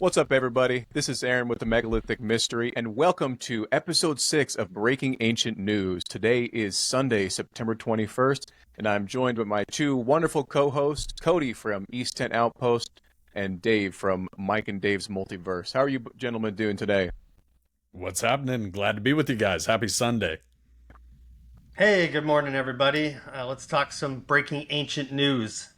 What's up, everybody? This is Aaron with the Megalithic Mystery, and welcome to episode 6 of Breaking Ancient News. Today is Sunday, September 21st, and I'm joined by my two wonderful co-hosts, Cody from East10 Outpost and Dave from Mike and Dave's Multiverse. How are you gentlemen doing today? What's happening? Glad to be with you guys. Happy Sunday. Hey, good morning, everybody. Let's talk some breaking ancient news.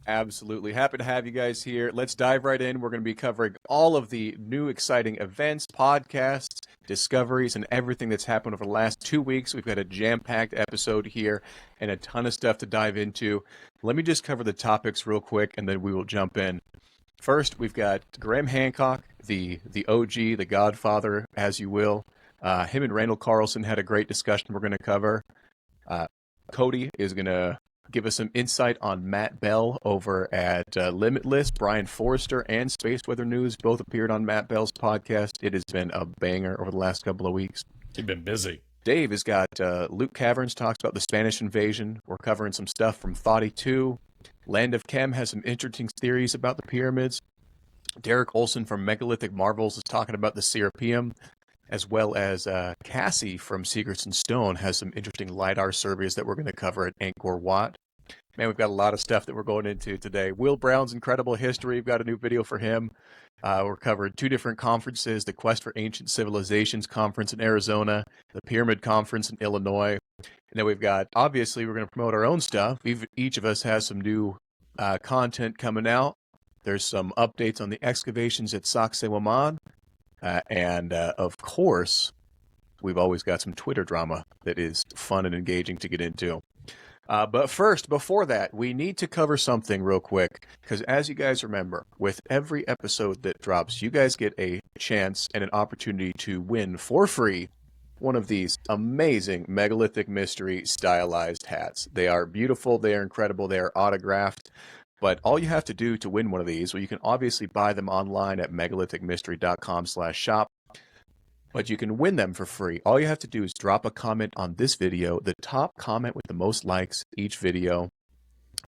Absolutely. Happy to have you guys here. Let's dive right in. We're going to be covering all of the new exciting events, podcasts, discoveries, and everything that's happened over the last 2 weeks. We've got a jam-packed episode here and a ton of stuff to dive into. Let me just cover the topics real quick, and then we will jump in. First, we've got Graham Hancock, the OG, the Godfather, as you will. Him and Randall Carlson had a great discussion we're going to cover. Cody is going to give us some insight on Matt Baell over at Limitless. Brian Forrester and Space Weather News both appeared on Matt Bell's podcast. It has been a banger over the last couple of weeks. You've been busy. Dave has got Luke Caverns talks about the Spanish invasion. We're covering some stuff from Thoughty 2. Land of Chem has some interesting theories about the pyramids. Derek Olson from Megalithic Marvels is talking about the Serapeum, as well as Cassie from Secrets in Stone has some interesting Lidar surveys that we're going to cover at Angkor Wat. Man, we've got a lot of stuff that we're going into today. Will Brown's Incredible History, we've got a new video for him. We're covering 2 different conferences, the Quest for Ancient Civilizations Conference in Arizona, the Pyramid Conference in Illinois. And then we've got, obviously, we're going to promote our own stuff. Each of us has some new content coming out. There's some updates on the excavations at Sacsayhuaman. And of course, we've always got some Twitter drama that is fun and engaging to get into. But first, before that, we need to cover something real quick, because as you guys remember, with every episode that drops, you guys get a chance and an opportunity to win for free one of these amazing Megalithic Mystery stylized hats. They are beautiful, they are incredible, they are autographed. But all you have to do to win one of these, well, you can obviously buy them online at megalithic.mystery.com/shop, but you can win them for free. All you have to do is drop a comment on this video. The top comment with the most likes each video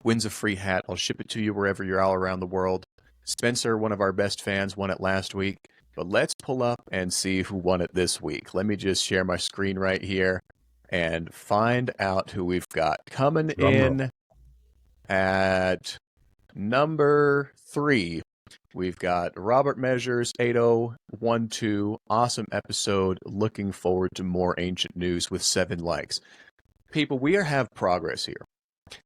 wins a free hat. I'll ship it to you wherever you're all around the world. Spencer, one of our best fans, won it last week. But let's pull up and see who won it this week. Let me just share my screen right here and find out who we've got. Coming in at number 3, we've got Robert Measures 8012. Awesome episode. Looking forward to more ancient news with 7 likes. People, we have progress here.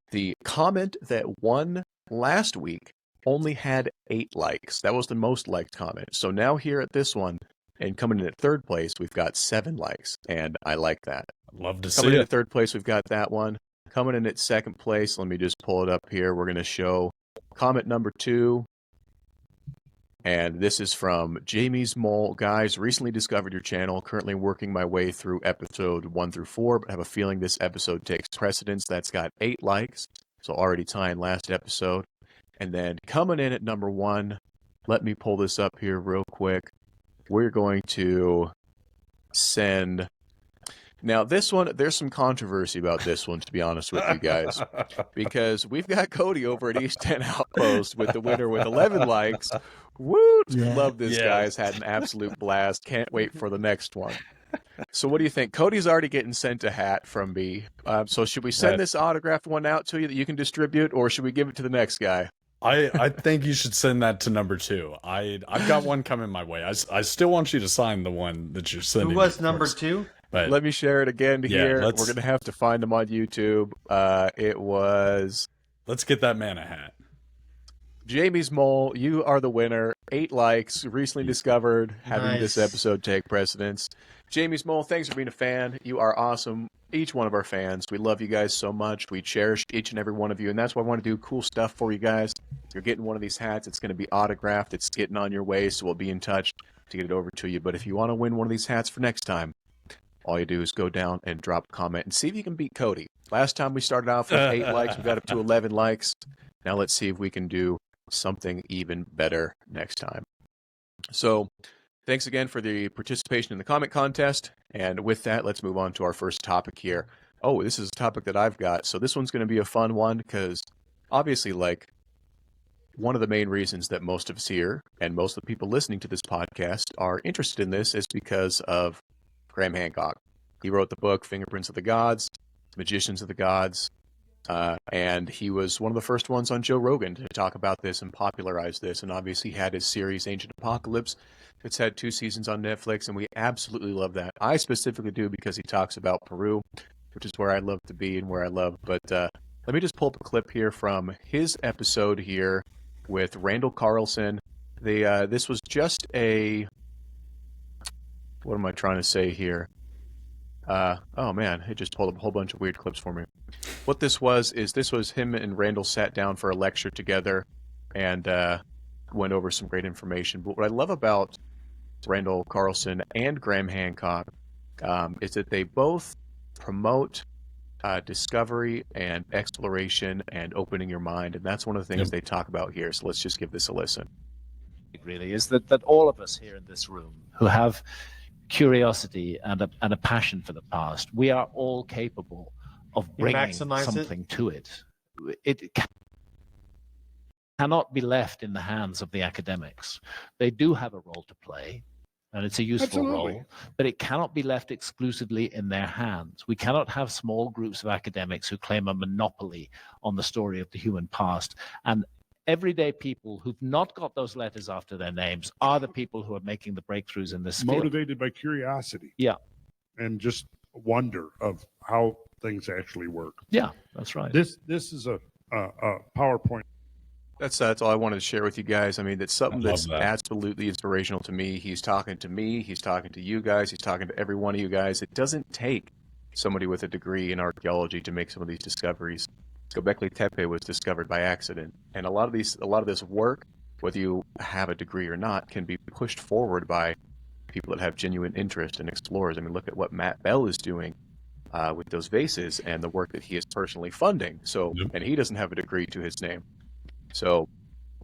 The comment that won last week only had 8 likes. That was the most liked comment. So now here at this one, and coming in at 3rd place, we've got 7 likes, and I like that. Love to see it. Coming in at 3rd place, we've got that one. Coming in at 2nd place, let me just pull it up here. We're going to show comment number 2. And this is from Jamie's Mole. Guys, recently discovered your channel. Currently working my way through episode 1 through 4, but have a feeling this episode takes precedence. That's got 8 likes, so already tying last episode. And then coming in at number 1, let me pull this up here real quick. We're going to send... Now, this one, there's some controversy about this one, to be honest with you guys, because we've got Cody over at East10 Outpost with the winner with 11 likes. Woo! Yeah. Love this, guys. Had an absolute blast. Can't wait for the next one. So what do you think? Cody's already getting sent a hat from me. So should we send this autographed one out to you that you can distribute, or should we give it to the next guy? I think you should send that to number 2. I've got one coming my way. I still want you to sign the one that you're sending. Who was number 2? But let me share it again here. We're going to have to find them on YouTube. It was... Let's get that man a hat. Jamie's Mole, you are the winner. 8 likes, recently discovered, having this episode take precedence. Jamie's Mole, thanks for being a fan. You are awesome. Each one of our fans. We love you guys so much. We cherish each and every one of you, and that's why I want to do cool stuff for you guys. You're getting one of these hats. It's going to be autographed. It's getting on your way, so we'll be in touch to get it over to you. But if you want to win one of these hats for next time, all you do is go down and drop a comment and see if you can beat Cody. Last time we started off with 8 likes. We got up to 11 likes. Now let's see if we can do something even better next time. So thanks again for the participation in the comment contest. And with that, let's move on to our first topic here. Oh, this is a topic that I've got. So this one's going to be a fun one because obviously, like, one of the main reasons that most of us here and most of the people listening to this podcast are interested in this is because of Graham Hancock. He wrote the book Fingerprints of the Gods, Magicians of the Gods, and he was one of the first ones on Joe Rogan to talk about this and popularize this. And obviously he had his series Ancient Apocalypse. It's had 2 seasons on Netflix, and we absolutely love that. I specifically do because he talks about Peru, which is where I love to be and where I love. But let me just pull up a clip here from his episode here with Randall Carlson. This was just a... What am I trying to say here? Oh man, it just pulled up a whole bunch of weird clips for me. What this was him and Randall sat down for a lecture together and went over some great information. But what I love about Randall Carlson and Graham Hancock is that they both promote discovery and exploration and opening your mind, and that's one of the things they talk about here. So let's just give this a listen. Really, is that all of us here in this room who have curiosity and a passion for the past, we are all capable of bringing something to it. It cannot be left in the hands of the academics. They do have a role to play, and it's a useful role, but it cannot be left exclusively in their hands. We cannot have small groups of academics who claim a monopoly on the story of the human past. And everyday people who've not got those letters after their names are the people who are making the breakthroughs in this field. Motivated by curiosity. Yeah. And just wonder of how things actually work. Yeah, that's right. This is a PowerPoint. That's all I wanted to share with you guys. I mean, that's something that's absolutely inspirational to me. He's talking to me. He's talking to you guys. He's talking to every one of you guys. It doesn't take somebody with a degree in archaeology to make some of these discoveries. Göbekli Tepe was discovered by accident, and a lot of this work, whether you have a degree or not, can be pushed forward by people that have genuine interest and explorers. I mean, look at what Matt Baell is doing with those vases and the work that he is personally funding. So, and he doesn't have a degree to his name. So,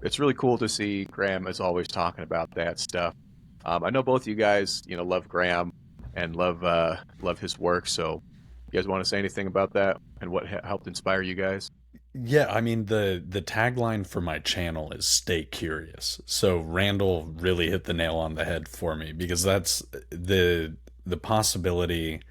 it's really cool to see Graham, as always, talking about that stuff. I know both of you guys, love Graham and love his work. So, you guys want to say anything about that and what helped inspire you guys? Yeah, I mean, the tagline for my channel is stay curious. So Randall really hit the nail on the head for me, because that's the possibility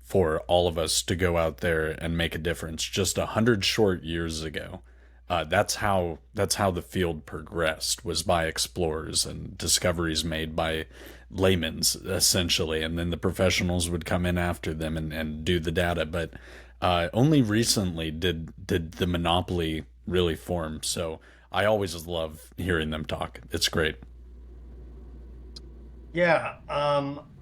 for all of us to go out there and make a difference. Just 100 short years ago, that's how the field progressed, was by explorers and discoveries made by laymen's, essentially, and then the professionals would come in after them and do the data. But only recently did the monopoly really form. So I always love hearing them talk. It's great. Yeah,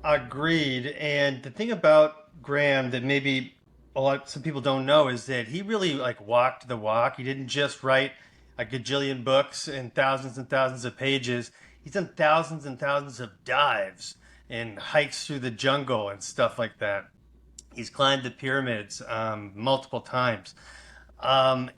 agreed. And the thing about Graham that maybe some people don't know is that he really walked the walk. He didn't just write a gajillion books and thousands of pages. He's done thousands and thousands of dives and hikes through the jungle and stuff like that. He's climbed the pyramids multiple times. But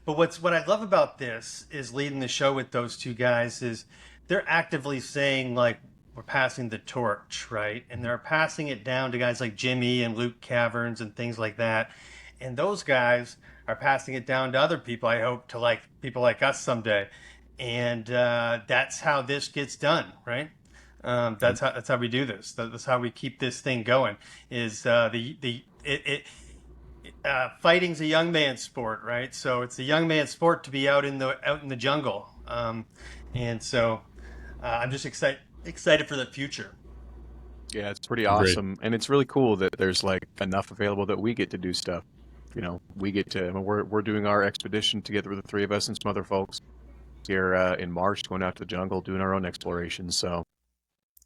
what I love about this is leading the show with those two guys is they're actively saying, we're passing the torch, right? And they're passing it down to guys like Jimmy and Luke Caverns and things like that. And those guys are passing it down to other people, I hope, to people like us someday. And that's how this gets done, right? That's how we do this. That's how we keep this thing going. Is fighting's a young man's sport, right? So it's a young man's sport to be out in the jungle. And so I'm just excited for the future. Yeah, it's pretty awesome, and it's really cool that there's enough available that we get to do stuff. We get to. We're doing our expedition together with the three of us and some other folks here in March, going out to the jungle, doing our own explorations. So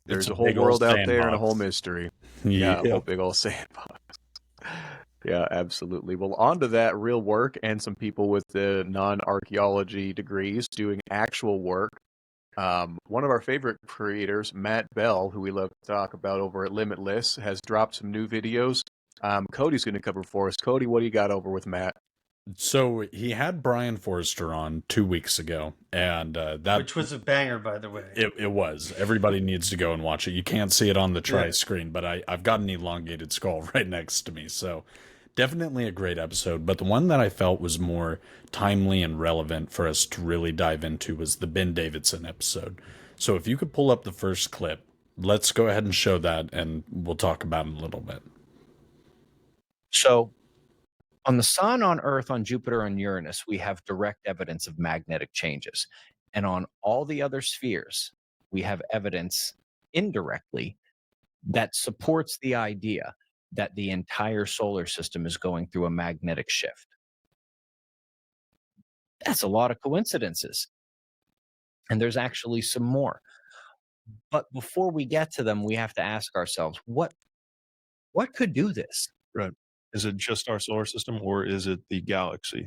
there's a whole world out there and a whole mystery. Yeah, a whole big old sandbox. Yeah, absolutely. Well, on to that real work and some people with the non-archaeology degrees doing actual work. One of our favorite creators, Matt Baell, who we love to talk about over at Limitless, has dropped some new videos. Cody's going to cover for us. Cody, what do you got over with Matt? So he had Brian Forrester on 2 weeks ago, and which was a banger, by the way. It was. Everybody needs to go and watch it. You can't see it on the screen, but I've got an elongated skull right next to me. So, Definitely a great episode, but the one that I felt was more timely and relevant for us to really dive into was the Ben Davidson episode. So if you could pull up the first clip, let's go ahead and show that, and we'll talk about it a little bit. So on the sun, on Earth, on Jupiter, and Uranus, we have direct evidence of magnetic changes. And on all the other spheres, we have evidence indirectly that supports the idea that the entire solar system is going through a magnetic shift. That's a lot of coincidences. And there's actually some more. But before we get to them, we have to ask ourselves, what could do this? Right. Is it just our solar system, or is it the galaxy?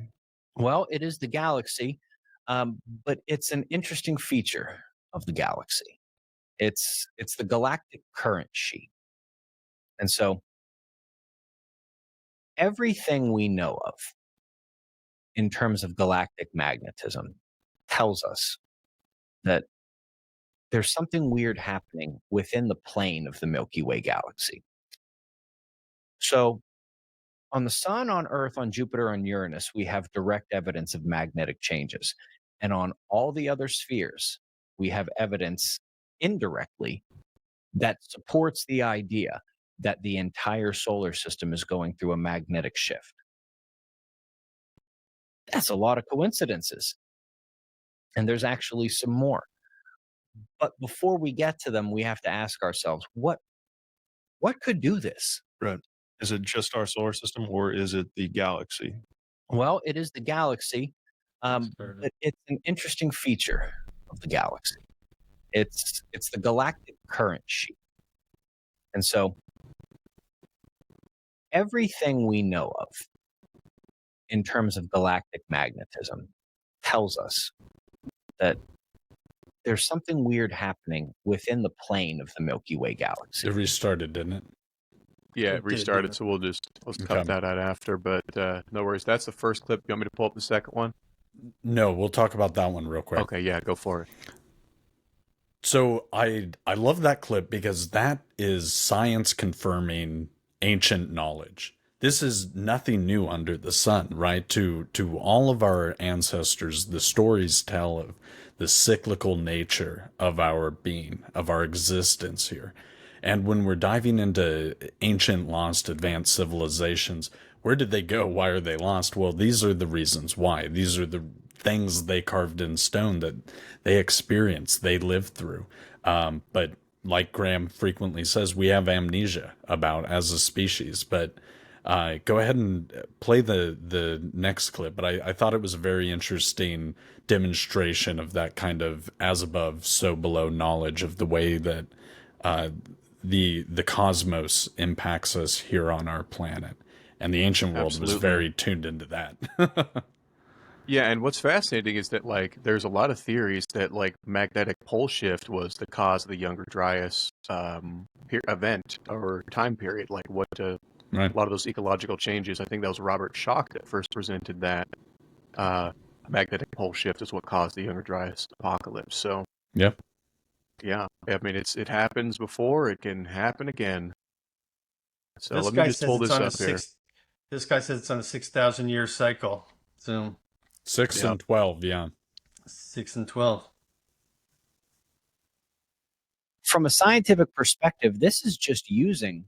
Well, it is the galaxy, but it's an interesting feature of the galaxy. It's the galactic current sheet. And so everything we know of in terms of galactic magnetism tells us that there's something weird happening within the plane of the Milky Way galaxy. So on the sun, on Earth, on Jupiter, on Uranus, we have direct evidence of magnetic changes. And on all the other spheres, we have evidence indirectly that supports the idea that the entire solar system is going through a magnetic shift. That's a lot of coincidences. And there's actually some more. But before we get to them, we have to ask ourselves, what could do this? Right. Is it just our solar system, or is it the galaxy? Well, it is the galaxy, but it's an interesting feature of the galaxy. It's the galactic current sheet. And so everything we know of in terms of galactic magnetism tells us that there's something weird happening within the plane of the Milky Way galaxy. It restarted, didn't it? Yeah, It it did, restarted, didn't it? so let's Okay. cut that out after. But no worries. That's the first clip. You want me to pull up the second one? No, we'll talk about that one real quick. Okay, yeah, go for it. So I love that clip because that is science confirming ancient knowledge. This is nothing new under the sun, right? To all of our ancestors, the stories tell of the cyclical nature of our being, of our existence here. And when we're diving into ancient lost advanced civilizations, where did they go? Why are they lost? Well, these are the reasons why. These are the things they carved in stone that they experienced, they lived through. But like Graham frequently says, we have amnesia about as a species. But go ahead and play the next clip. But I thought it was a very interesting demonstration of that kind of as above, so below knowledge of the way that the cosmos impacts us here on our planet. And the ancient world was Absolutely. very tuned into that. Yeah, and what's fascinating is that like there's a lot of theories that like magnetic pole shift was the cause of the Younger Dryas event or time period. Like what Right. a lot of those ecological changes. I think that was Robert Schoch that first presented that magnetic pole shift is what caused the Younger Dryas apocalypse. So Yep. yeah, I mean it happens before, it can happen again. So This let me guy just says pull it's this on a up here. This guy says it's on a 6,000 year cycle. So 6 Yeah. and 12, yeah. 6 and 12. From a scientific perspective, this is just using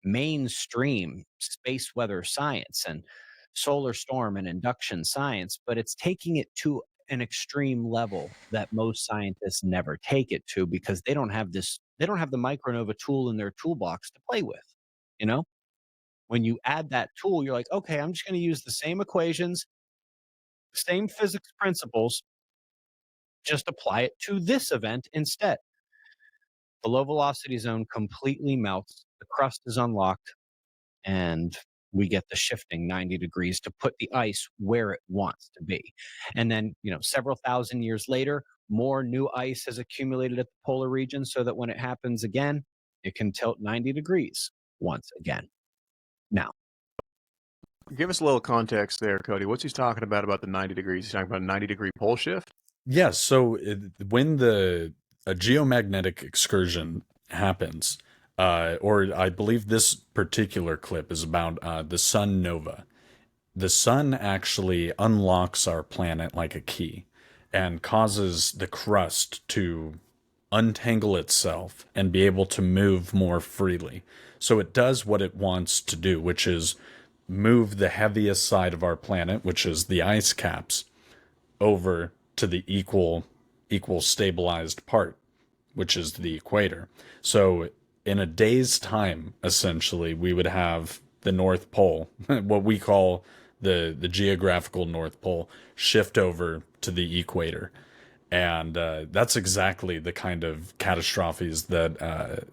mainstream space weather science and solar storm and induction science, but it's taking it to an extreme level that most scientists never take it to because they don't have the micronova tool in their toolbox to play with. You know, when you add that tool, you're like, okay, I'm just going to use the same equations, same physics principles, just apply it to this event instead. The low velocity zone completely melts, the crust is unlocked, and we get the shifting 90 degrees to put the ice where it wants to be. And then, several thousand years later, more new ice has accumulated at the polar region so that when it happens again, it can tilt 90 degrees once again. Now, Give us a little context there, Cody. What's he talking about the 90 degrees? He's talking about a 90-degree pole shift? Yeah, so when a geomagnetic excursion happens, or I believe this particular clip is about the sun nova. The sun actually unlocks our planet like a key and causes the crust to untangle itself and be able to move more freely. So it does what it wants to do, which is move the heaviest side of our planet, which is the ice caps, over to the equal stabilized part, which is the equator. So in a day's time, essentially, we would have the North Pole, what we call the geographical North Pole, shift over to the equator. And that's exactly the kind of catastrophes that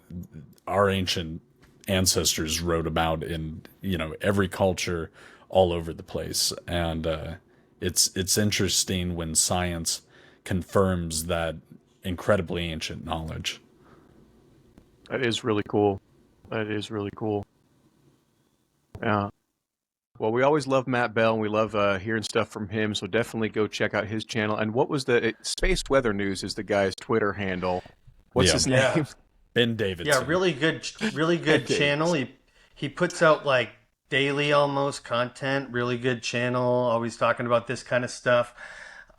our ancient ancestors wrote about in, every culture all over the place. And it's interesting when science confirms that incredibly ancient knowledge. That is really cool. That is really cool. Yeah. Well, we always love Matt Baell, and we love hearing stuff from him, so definitely go check out his channel. And what was Space Weather News is the guy's Twitter handle. What's his name? Ben Davidson. Yeah, really good channel. He puts out like daily almost content, really good channel, always talking about this kind of stuff.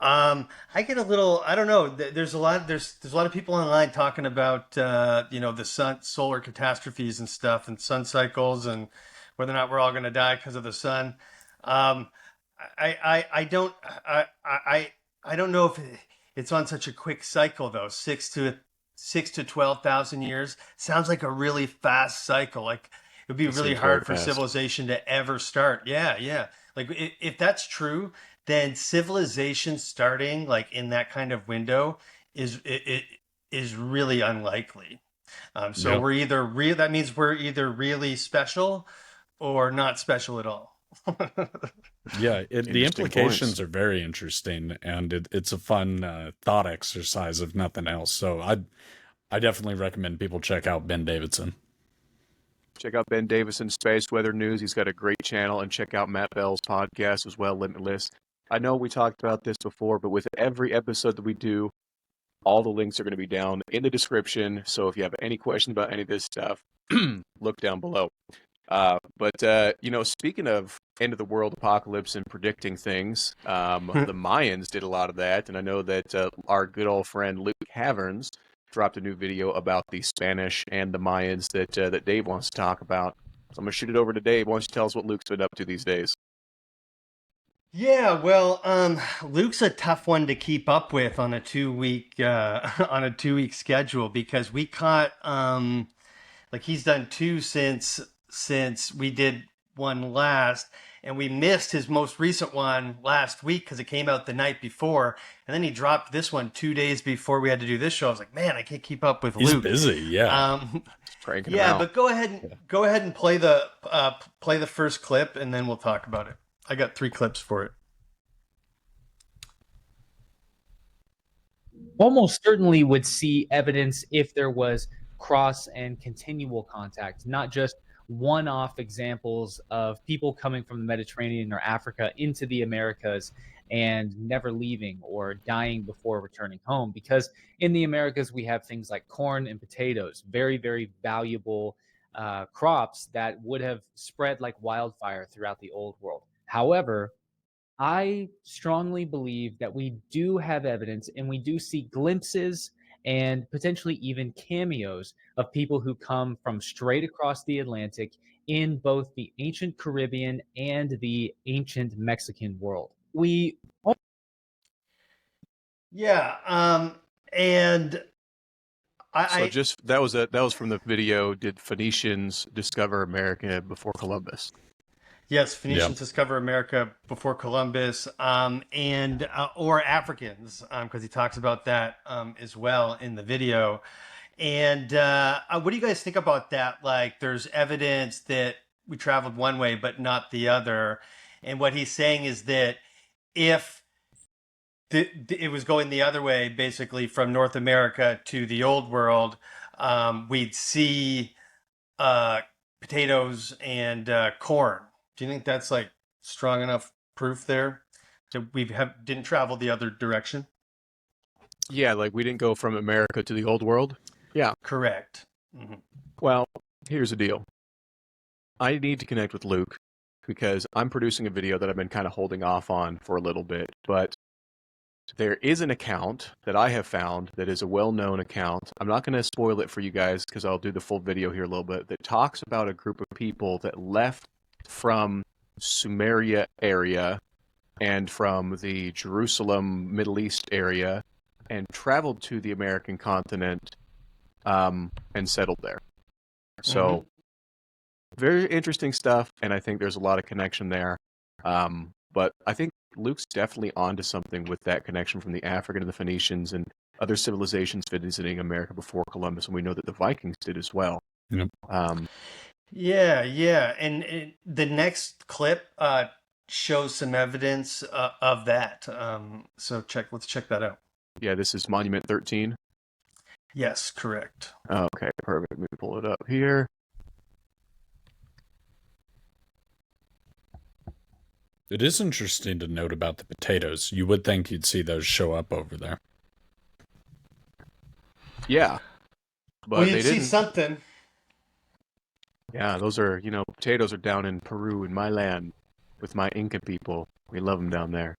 I get a little, I don't know, there's a lot of people online talking about the solar catastrophes and stuff and sun cycles and whether or not we're all going to die because of the sun. I don't know if it's on such a quick cycle though. 6 to 12,000 years sounds like a really fast cycle. Like it would be really hard for civilization to ever start. Yeah. Like if that's true, then civilization starting like in that kind of window is really unlikely. We're either that means we're either really special or not special at all. Yeah, the implications are very interesting, and it's a fun thought exercise, if nothing else. So I definitely recommend people check out Ben Davidson. Check out Ben Davidson's Space Weather News. He's got a great channel, and check out Matt Bell's podcast as well, Limitless. I know we talked about this before, but with every episode that we do, all the links are going to be down in the description. So if you have any questions about any of this stuff, look down below. Speaking of end of the world apocalypse and predicting things, the Mayans did a lot of that. And I know that our good old friend Luke Caverns dropped a new video about the Spanish and the Mayans that Dave wants to talk about. So I'm going to shoot it over to Dave. Why don't you tell us what Luke's been up to these days? Yeah, well, Luke's a tough one to keep up with on a 2-week schedule because we caught he's done 2 since we did one last, and we missed his most recent one last week because it came out the night before, and then he dropped this one 2 days before we had to do this show. I was like, man, I can't keep up with Luke. He's busy, yeah. Cranking him out. But go ahead and play the first clip, and then we'll talk about it. I got 3 clips for it. Almost certainly would see evidence if there was cross and continual contact, not just one-off examples of people coming from the Mediterranean or Africa into the Americas and never leaving or dying before returning home. Because in the Americas, we have things like corn and potatoes, very, very valuable crops that would have spread like wildfire throughout the old world. However, I strongly believe that we do have evidence and we do see glimpses and potentially even cameos of people who come from straight across the Atlantic in both the ancient Caribbean and the ancient Mexican world. That was from the video. Did Phoenicians discover America before Columbus? Yes, Phoenicians discover America before Columbus, or Africans, because he talks about that as well in the video. And what do you guys think about that? Like, there's evidence that we traveled one way, but not the other. And what he's saying is that if it was going the other way, basically from North America to the Old World, we'd see potatoes and corn. Do you think that's like strong enough proof there that we didn't travel the other direction? Yeah, like we didn't go from America to the Old World. Yeah, correct. Mhm. Well, here's the deal. I need to connect with Luke because I'm producing a video that I've been kind of holding off on for a little bit, but there is an account that I have found that is a well-known account. I'm not going to spoil it for you guys because I'll do the full video here a little bit, that talks about a group of people that left from Sumeria area and from the Jerusalem, Middle East area and traveled to the American continent and settled there. So very interesting stuff, and I think there's a lot of connection there. But I think Luke's definitely onto something with that connection from the African and the Phoenicians and other civilizations visiting America before Columbus, and we know that the Vikings did as well. Yep. Yeah. And the next clip shows some evidence of that. So let's check that out. Yeah, this is Monument 13. Yes, correct. Okay, perfect. Let me pull it up here. It is interesting to note about the potatoes. You would think you'd see those show up over there. Yeah. But Well, they you'd see didn't. something. Yeah, those are, potatoes are down in Peru, in my land, with my Inca people. We love them down there.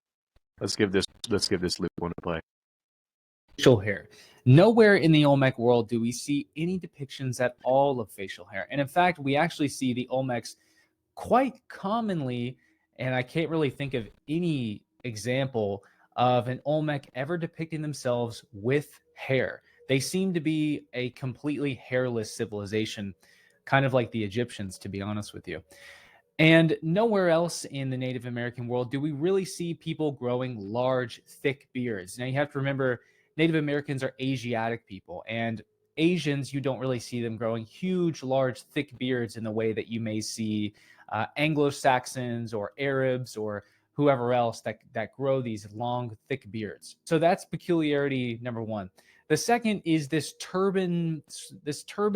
Let's give this Luke one to play. Facial hair. Nowhere in the Olmec world do we see any depictions at all of facial hair. And in fact, we actually see the Olmecs quite commonly, and I can't really think of any example of an Olmec ever depicting themselves with hair. They seem to be a completely hairless civilization, kind of like the Egyptians, to be honest with you. And nowhere else in the Native American world do we really see people growing large, thick beards. Now, you have to remember, Native Americans are Asiatic people, and Asians, you don't really see them growing huge, large, thick beards in the way that you may see Anglo-Saxons or Arabs or whoever else that grow these long, thick beards. So that's peculiarity number one. The second is this turban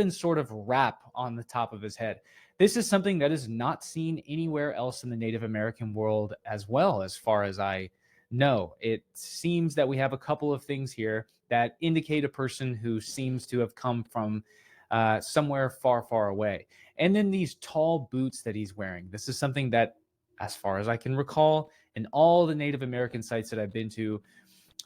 sort of wrap on the top of his head. This is something that is not seen anywhere else in the Native American world as well, as far as I know. It seems that we have a couple of things here that indicate a person who seems to have come from somewhere far, far away. And then these tall boots that he's wearing. This is something that, as far as I can recall, in all the Native American sites that I've been to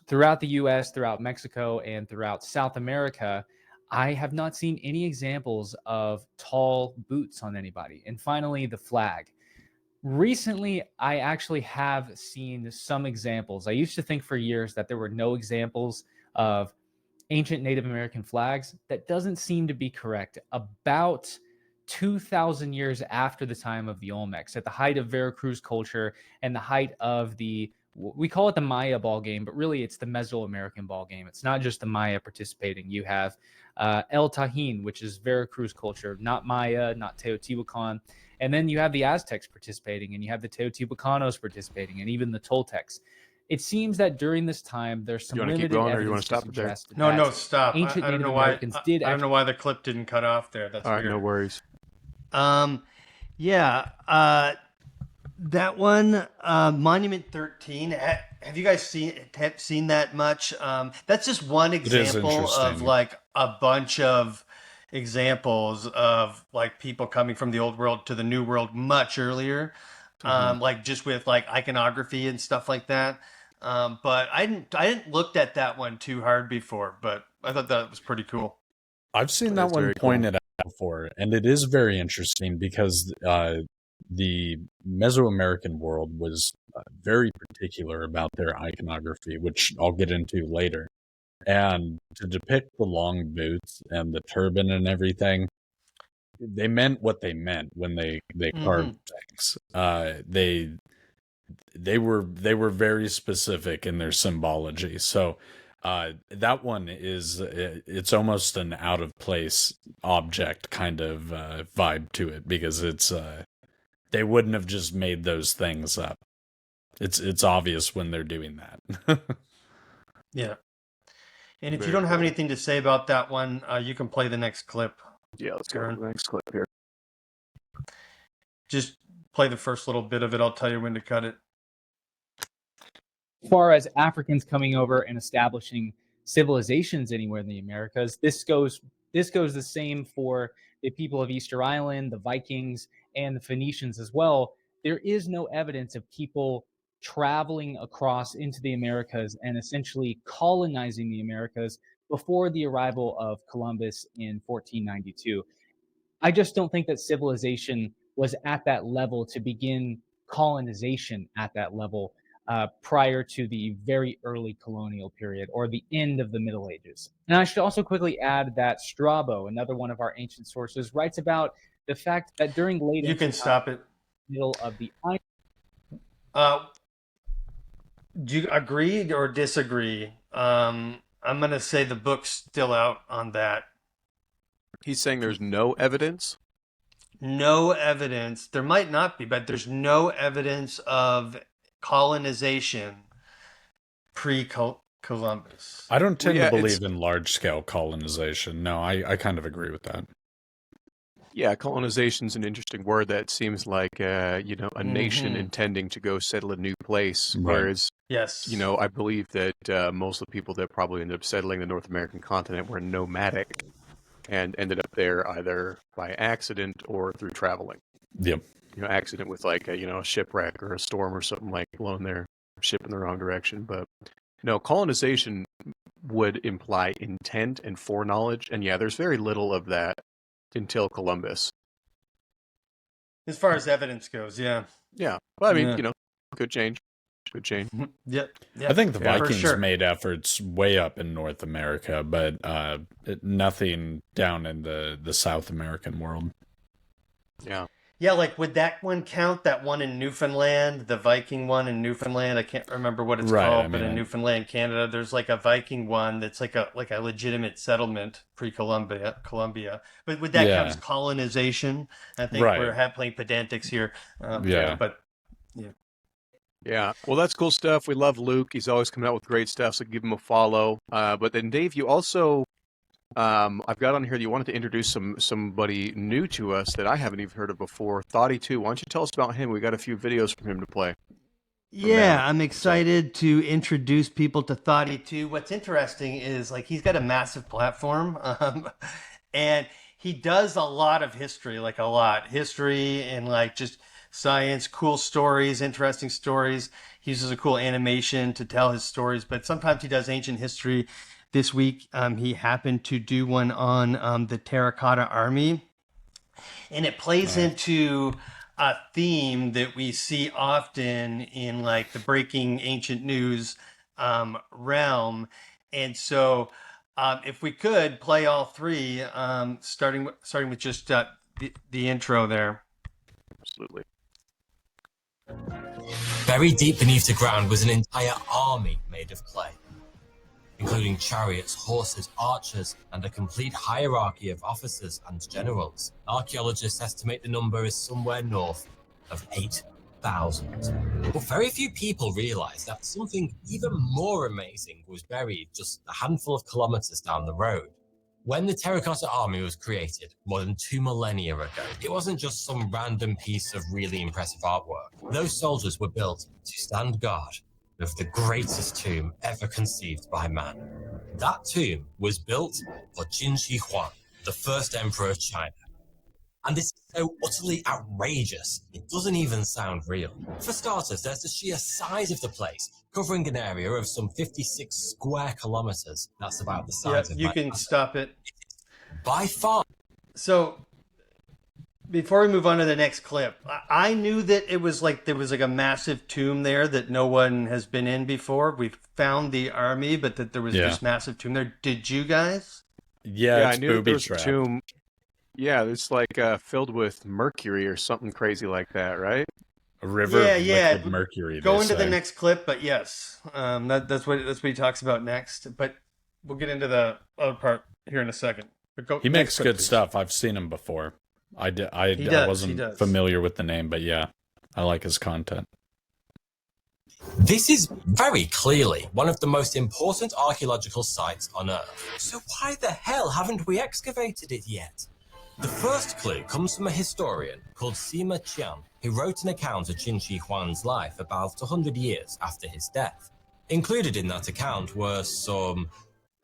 throughout the US, throughout Mexico, and throughout South America, I have not seen any examples of tall boots on anybody. And finally, the flag. Recently, I actually have seen some examples. I used to think for years that there were no examples of ancient Native American flags. That doesn't seem to be correct. About 2,000 years after the time of the Olmecs, at the height of Veracruz culture and the height of we call it the Maya ball game, but really it's the Mesoamerican ball game. It's not just the Maya participating. You have El Tajín, which is Veracruz culture, not Maya, not Teotihuacan. And then you have the Aztecs participating, and you have the Teotihuacanos participating, and even the Toltecs. It seems that during this time, there's some limited evidence to suggest that No, stop. ancient I don't Native know why. Americans did. I don't know why the clip didn't cut off there. That's All right, weird. no worries. That one, Monument 13. Have you guys seen that much? That's just one example of like a bunch of examples of like people coming from the old world to the new world much earlier, like just with like iconography and stuff like that. But I didn't looked at that one too hard before, but I thought that was pretty cool. I've seen that one pointed out before, and it is very interesting because the Mesoamerican world was very particular about their iconography, which I'll get into later. And to depict the long boots and the turban and everything, they meant what they meant when they carved things. They were very specific in their symbology. So that one it's almost an out of place object kind of vibe to it, because it's they wouldn't have just made those things up. It's obvious when they're doing that. Yeah. And if you don't have anything to say about that one, you can play the next clip. Yeah, let's go to the next clip here. Just play the first little bit of it. I'll tell you when to cut it. As far as Africans coming over and establishing civilizations anywhere in the Americas, this goes This goes the same for the people of Easter Island, the Vikings, and the Phoenicians as well. There is no evidence of people traveling across into the Americas and essentially colonizing the Americas before the arrival of Columbus in 1492. I just don't think that civilization was at that level to begin colonization at that level prior to the very early colonial period or the end of the Middle Ages. And I should also quickly add that Strabo, another one of our ancient sources, writes about the fact that during late You can stop it. middle of the Do you agree or disagree? I'm going to say the book's still out on that. He's saying there's no evidence. No evidence. There might not be, but there's no evidence of colonization pre-Columbus. I don't tend Well, yeah, to believe in large-scale colonization. No, I kind of agree with that. Yeah, colonization's an interesting word that seems like a nation Mhm. intending to go settle a new place. Right. Whereas, Yes. I believe that most of the people that probably ended up settling the North American continent were nomadic and ended up there either by accident or through traveling. Yep. Accident with like a shipwreck or a storm or something, like blowing their ship in the wrong direction. But colonization would imply intent and foreknowledge, and yeah, there's very little of that until Columbus. As far as evidence goes, yeah. Yeah, well, I mean, Yeah. could change. Could change. Yep. I think the Yeah, for Vikings sure. made efforts way up in North America, but nothing down in the South American world. Yeah. Yeah, like would that one count? That one in Newfoundland, the Viking one in Newfoundland. I can't remember what it's Right, called, I but mean, in Newfoundland, Canada, there's like a Viking one that's like a legitimate settlement pre-Columbia. But would that Yeah. count as colonization? I think Right. we're playing pedantics here. Yeah. But Yeah. Well, that's cool stuff. We love Luke. He's always coming out with great stuff, so give him a follow. But then, Dave, you also, I've got on here that you wanted to introduce somebody new to us that I haven't even heard of before, Thoughty2. Why don't you tell us about him? We got a few videos from him to play. yeah, I'm excited to introduce people to Thoughty2. What's interesting is like he's got a massive platform, and he does a lot of history, like a lot history and like just science, cool stories, interesting stories. He uses a cool animation to tell his stories, but sometimes he does ancient history. This week, he happened to do one on the Terracotta Army, and it plays into a theme that we see often in like the breaking ancient news realm. And so, if we could play all three, starting with just the intro there. Absolutely. Buried deep beneath the ground was an entire army made of clay, including chariots, horses, archers, and a complete hierarchy of officers and generals. Archaeologists estimate the number is somewhere north of 8,000. But very few people realize that something even more amazing was buried just a handful of kilometers down the road. When the Terracotta Army was created more than 2 millennia ago, it wasn't just some random piece of really impressive artwork. Those soldiers were built to stand guard of the greatest tomb ever conceived by man. That tomb was built for Qin Shi Huang, the first emperor of China. And this is so utterly outrageous, it doesn't even sound real. For starters, there's the sheer size of the place, covering an area of some 56 square kilometers. That's about the size of You my can stop it. by far. So before we move on to the next clip, I knew that it was like there was like a massive tomb there that no one has been in before. We found the army, but that there was this massive tomb there. Did you guys? Yeah, I it's knew there booby was a trap. tomb. Yeah, it's like filled with mercury or something crazy like that, right? A river of Yeah. liquid mercury. Go they into the say. next clip, but yes, that's what he talks about next. But we'll get into the other part here in a second. But go, He next makes clip, good please. stuff. I've seen him before. I does, wasn't familiar with the name, but yeah, I like his content. This is very clearly one of the most important archaeological sites on Earth. So why the hell haven't we excavated it yet? The first clue comes from a historian called Sima Qian, who wrote an account of Qin Shi Huang's life about 100 years after his death. Included in that account were some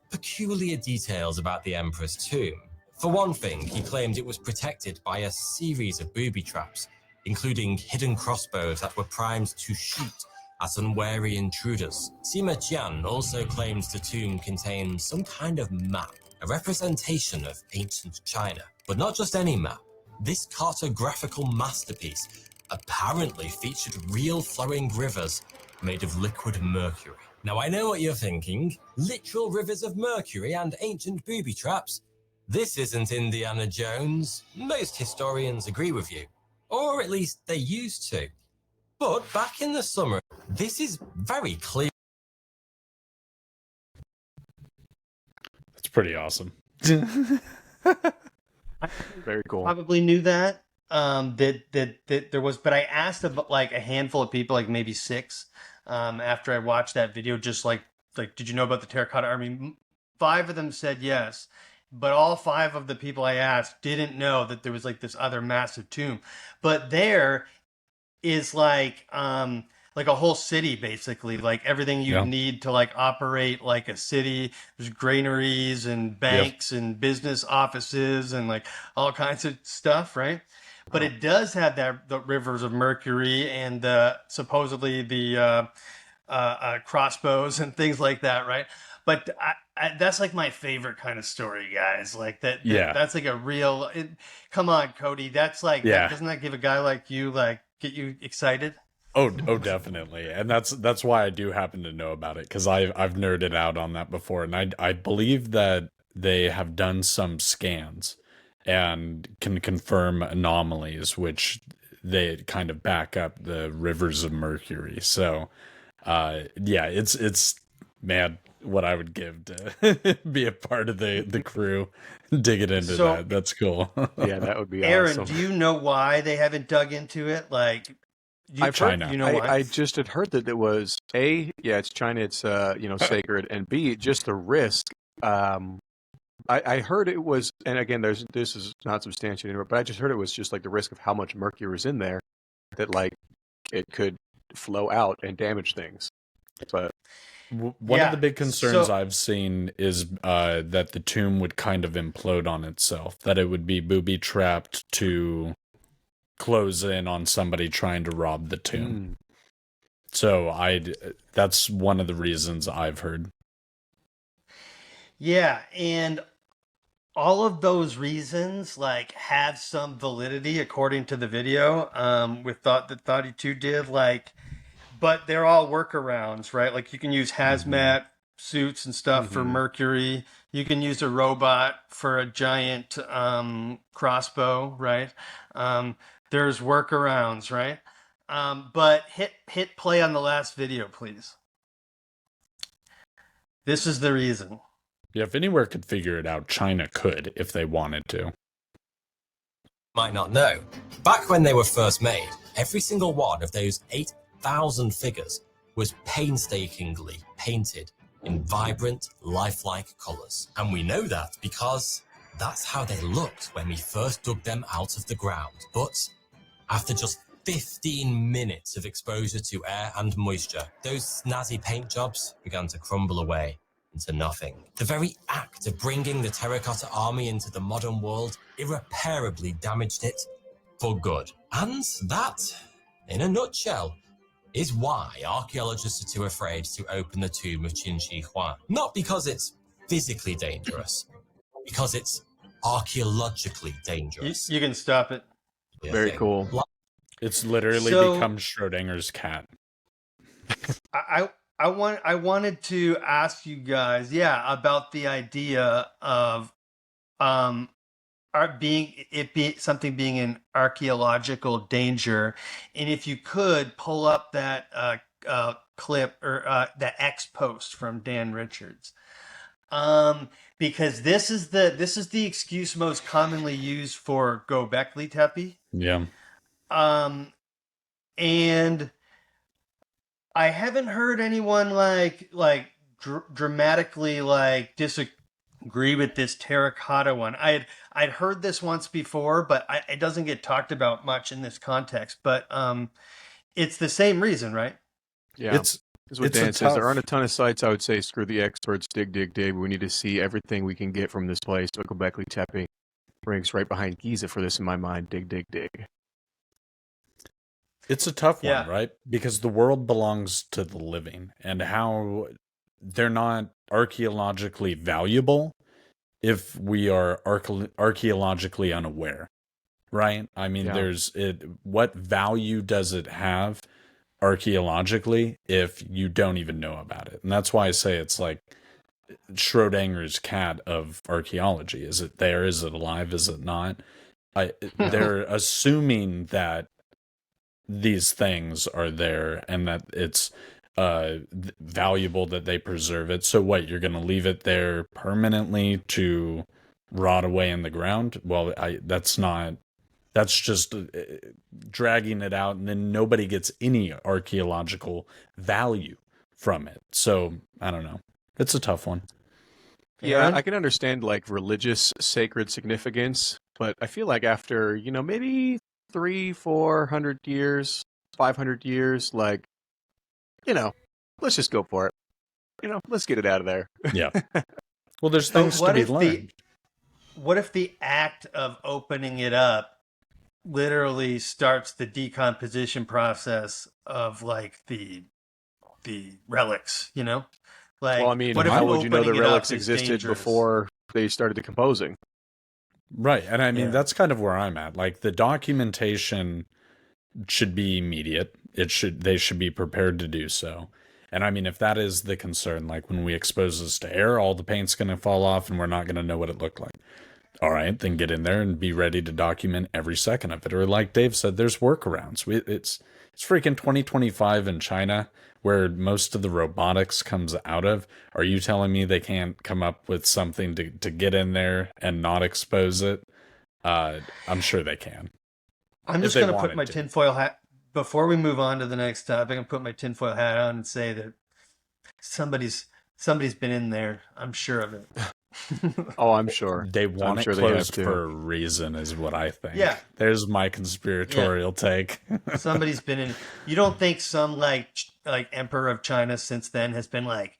peculiar details about the emperor's tomb. For one thing, he claimed it was protected by a series of booby traps, including hidden crossbows that were primed to shoot at unwary intruders. Sima Qian also claims the tomb contains some kind of map, a representation of ancient China. But not just any map. This cartographical masterpiece apparently featured real flowing rivers made of liquid mercury. Now I know what you're thinking. Literal rivers of mercury and ancient booby traps? This isn't Indiana Jones. Most historians agree with you. Or at least they used to. But back in the summer, this is very clear. That's pretty awesome. Very cool. Probably knew that. That there was, but I asked about like a handful of people, like maybe 6, after I watched that video, just like, did you know about the Terracotta Army? 5 of them said yes, but all 5 of the people I asked didn't know that there was like this other massive tomb. But there is like a whole city, basically, like everything you need to like operate like a city. There's granaries and banks and business offices and like all kinds of stuff, right? But it does have the rivers of mercury and supposedly the crossbows and things like that, right? But that's like my favorite kind of story, guys. Like that's like a real. Come on, Cody. That's like, doesn't that give a guy like you like get you excited? Oh, definitely. And that's why I do happen to know about it, because I've nerded out on that before, and I believe that they have done some scans and can confirm anomalies, which they kind of back up the rivers of mercury. So, it's mad what I would give to be a part of the crew digging into that. That's cool. Yeah, that would be Aaron, awesome. do you know why they haven't dug into it? Like, I've heard, you know why? I just had heard that it was it's China, it's sacred, and B, just the risk. I heard it was, and again, this is not substantiated, but I just heard it was just like the risk of how much mercury was in there, that like it could flow out and damage things. But one of the big concerns I've seen is that the tomb would kind of implode on itself, that it would be booby trapped to close in on somebody trying to rob the tomb. So that's one of the reasons I've heard. Yeah, and all of those reasons like have some validity according to the video. With that Thoughty 2 did, like, but they're all workarounds, right? Like you can use hazmat suits and stuff for mercury. You can use a robot for a giant crossbow, right? There's workarounds, right? But hit play on the last video, please. This is the reason. Yeah, if anywhere could figure it out, China could if they wanted to. Might not know. Back when they were first made, every single one of those 8,000 figures was painstakingly painted in vibrant, lifelike colours. And we know that because that's how they looked when we first dug them out of the ground. But after just 15 minutes of exposure to air and moisture, those snazzy paint jobs began to crumble away into nothing. The very act of bringing the Terracotta Army into the modern world irreparably damaged it for good. And that, in a nutshell, is why archaeologists are too afraid to open the tomb of Qin Shi Huang. Not because it's physically dangerous, because it's archaeologically dangerous. You can stop it. Very cool. It's literally become Schrodinger's cat. I wanted to ask you guys, about the idea of something being in archaeological danger, and if you could pull up that clip or the X post from Dan Richards, because this is the excuse most commonly used for Göbekli Tepe. Yeah. And I haven't heard anyone dramatically disagree with this terracotta one. I'd heard this once before, but it doesn't get talked about much in this context. But it's the same reason, right? Yeah, it's what Dan says. There aren't a ton of sites. I would say screw the experts. Dig. We need to see everything we can get from this place. Göbekli Tepe. ranks right behind Giza for this in my mind. Dig, dig, dig. It's a tough Yeah. one, right? Because the world belongs to the living, and how they're not archaeologically valuable if we are archaeologically unaware, right? I mean, Yeah. what value does it have archaeologically if you don't even know about it? And that's why I say it's like Schrodinger's cat of archaeology. Is it there? Is it alive? Is it not? They're assuming that these things are there and that it's valuable that they preserve it. So what, you're going to leave it there permanently to rot away in the ground? Well, that's just dragging it out, and then nobody gets any archaeological value from it. So I don't know. It's a tough one. Yeah, I can understand like religious sacred significance, but I feel like after, maybe 300-400 years, 500 years, like, let's just go for it. Let's get it out of there. Yeah. Well, there's things to be learned. What if the act of opening it up literally starts the decomposition process of like the relics, Like, Well, I mean, what if how would you know the opening it up relics is existed dangerous? before they started decomposing? Right. And I mean, Yeah. that's kind of where I'm at. Like, the documentation should be immediate. They should be prepared to do so. And I mean, if that is the concern, like when we expose this to air, all the paint's going to fall off and we're not going to know what it looked like. All right, then get in there and be ready to document every second of it. Or like Dave said, there's workarounds. It's freaking 2025 in China, where most of the robotics comes out of. Are you telling me they can't come up with something to get in there and not expose it? I'm sure they can. I'm just going to put my tinfoil hat, before we move on to the next topic, I'm going to put my tinfoil hat on and say that somebody's been in there. I'm sure of it. Oh, I'm sure. They want it closed for a reason, is what I think. Yeah. There's my conspiratorial take. Somebody's been in. You don't think some like emperor of China since then has been like,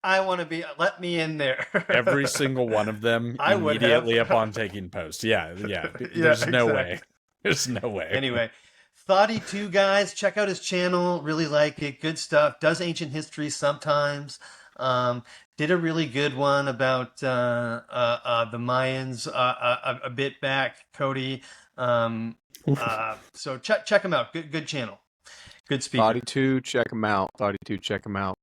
I want to be, let me in there. Every single one of them I would immediately have. upon taking post. Yeah. There's no way. There's no way. Anyway, Thoughty2, guys, check out his channel. Really like it. Good stuff. Does ancient history sometimes. Did a really good one about the Mayans a bit back, Cody. So check him out. Good channel. Good speaker. Thoughty2, check him out. Thoughty2, check him out.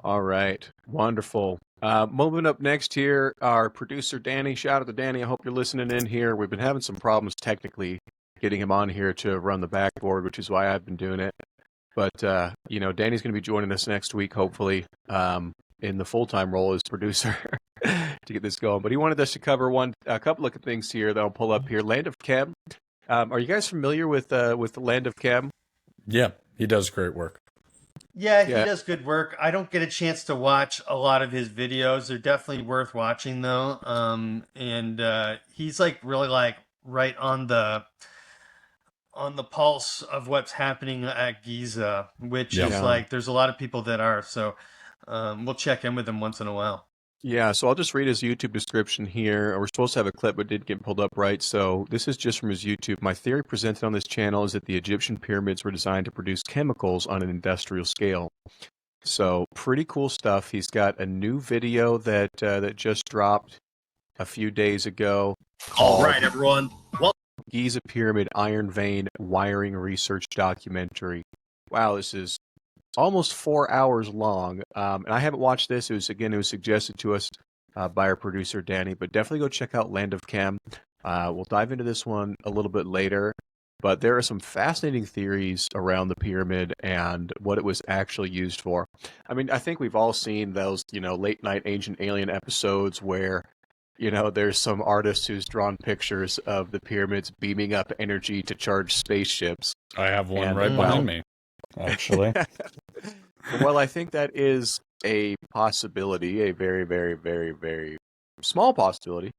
All right. Wonderful. Moving up next here, our producer, Danny. Shout out to Danny. I hope you're listening in here. We've been having some problems technically getting him on here to run the backboard, which is why I've been doing it. But, Danny's going to be joining us next week, hopefully, in the full-time role as producer to get this going. But he wanted us to cover a couple of things here that I'll pull up here. Land of Chem. Are you guys familiar with the Land of Chem? Yeah, he does great work. Yeah, he does good work. I don't get a chance to watch a lot of his videos. They're definitely worth watching, though. And he's like really like right on the pulse of what's happening at Giza, which is like there's a lot of people that are. So we'll check in with him once in a while. Yeah, so I'll just read his YouTube description here. We're supposed to have a clip, but it didn't get pulled up right. So this is just from his YouTube. My theory presented on this channel is that the Egyptian pyramids were designed to produce chemicals on an industrial scale. So pretty cool stuff. He's got a new video that just dropped a few days ago. All right, everyone. Well, Giza Pyramid Iron Vein Wiring Research Documentary. Wow, this is almost 4 hours long. And I haven't watched this. It was suggested to us by our producer, Danny. But definitely go check out Land of Chem. We'll dive into this one a little bit later. But there are some fascinating theories around the pyramid and what it was actually used for. I mean, I think we've all seen those, late night Ancient Alien episodes where, there's some artist who's drawn pictures of the pyramids beaming up energy to charge spaceships. I have one right behind me, actually. Well, I think that is a possibility, a very, very, very, very small possibility.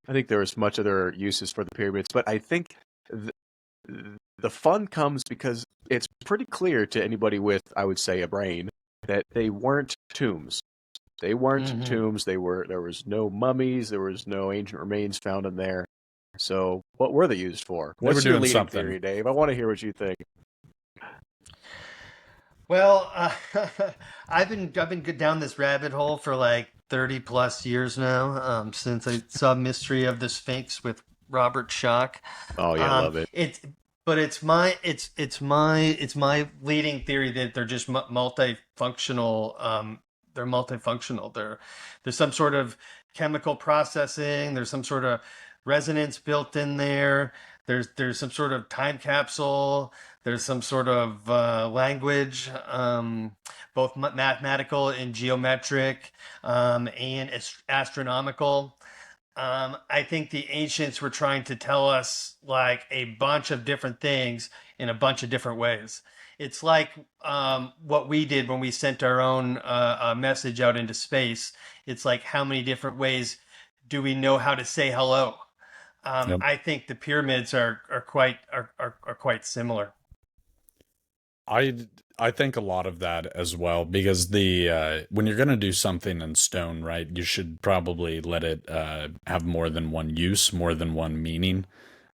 I think there is much other uses for the pyramids, but I think the fun comes because it's pretty clear to anybody with, I would say, a brain that they weren't tombs. They weren't tombs. There was no mummies. There was no ancient remains found in there. So what were they used for? They were What's your doing leading something. theory, Dave? I want to hear what you think. Well, I've been down this rabbit hole for like 30 plus years now, since I saw Mystery of the Sphinx with Robert Schoch. Oh yeah, I love it. It's my leading theory that they're just multifunctional. They're multifunctional. There's some sort of chemical processing. There's some sort of resonance built in there. There's some sort of time capsule. There's some sort of language, both mathematical and geometric, and astronomical. I think the ancients were trying to tell us like a bunch of different things in a bunch of different ways. It's like what we did when we sent our own message out into space. It's like, how many different ways do we know how to say hello? Yep. I think the pyramids are quite similar. I think a lot of that as well, because the when you're going to do something in stone, right, you should probably let it have more than one use, more than one meaning,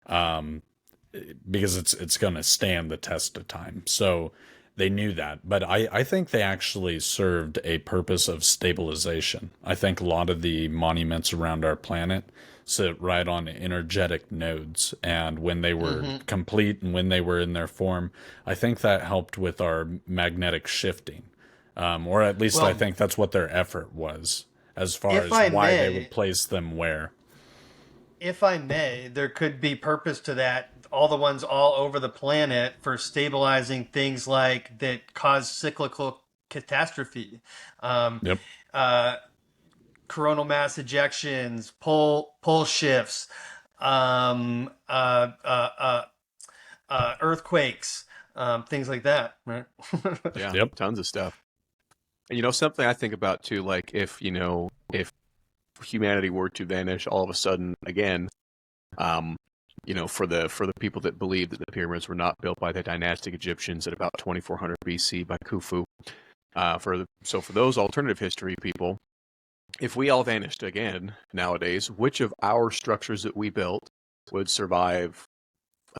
because it's going to stand the test of time. So they knew that, but I think they actually served a purpose of stabilization. I think a lot of the monuments around our planet sit right on energetic nodes, and when they were complete and when they were in their form, I think that helped with our magnetic shifting, or at least I think that's what their effort was, as far as why they would place them where. If I may, there could be purpose to that. All the ones all over the planet for stabilizing things like that cause cyclical catastrophe. Yep. Coronal mass ejections, pole shifts, earthquakes, things like that, right? Yeah, Yep. Tons of stuff. And something I think about too, like if humanity were to vanish all of a sudden again, for the people that believe that the pyramids were not built by the dynastic Egyptians at about 2400 BC by Khufu, for those alternative history people, if we all vanished again nowadays, which of our structures that we built would survive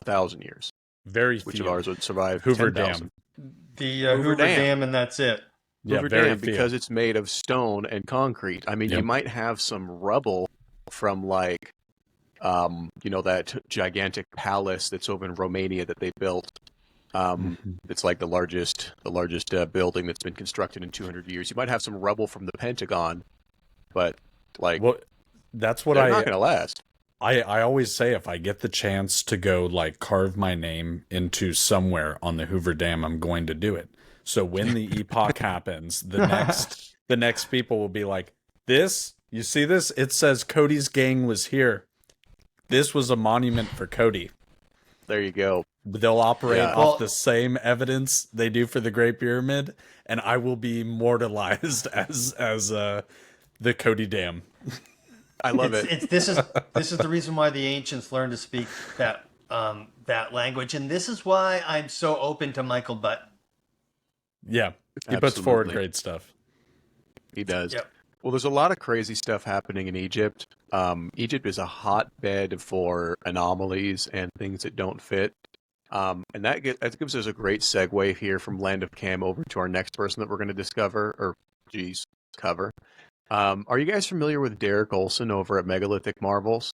1,000 years? Very few. Which of ours would survive Hoover 10,000? Dam. The Hoover Dam, and that's it. Yeah, Hoover very Dam, few. because it's made of stone and concrete. I mean, you might have some rubble from like, that gigantic palace that's over in Romania that they built. It's like the largest building that's been constructed in 200 years. You might have some rubble from the Pentagon, but that's what they're not going to last. I always say, if I get the chance to go like carve my name into somewhere on the Hoover Dam, I'm going to do it. So when the epoch happens, the next people will be like, this, you see this? It says Cody's gang was here. This was a monument for Cody. There you go. They'll operate off the same evidence they do for the Great Pyramid, and I will be immortalized as the Cody Dam. I love it. This is the reason why the ancients learned to speak that language, and this is why I'm so open to Michael Button. Yeah, he puts forward great stuff. He does. Yep. Well, there's a lot of crazy stuff happening in Egypt. Egypt is a hotbed for anomalies and things that don't fit. And that gives us a great segue here from Land of Chem over to our next person that we're going to cover. Are you guys familiar with Derek Olson over at Megalithic Marvels?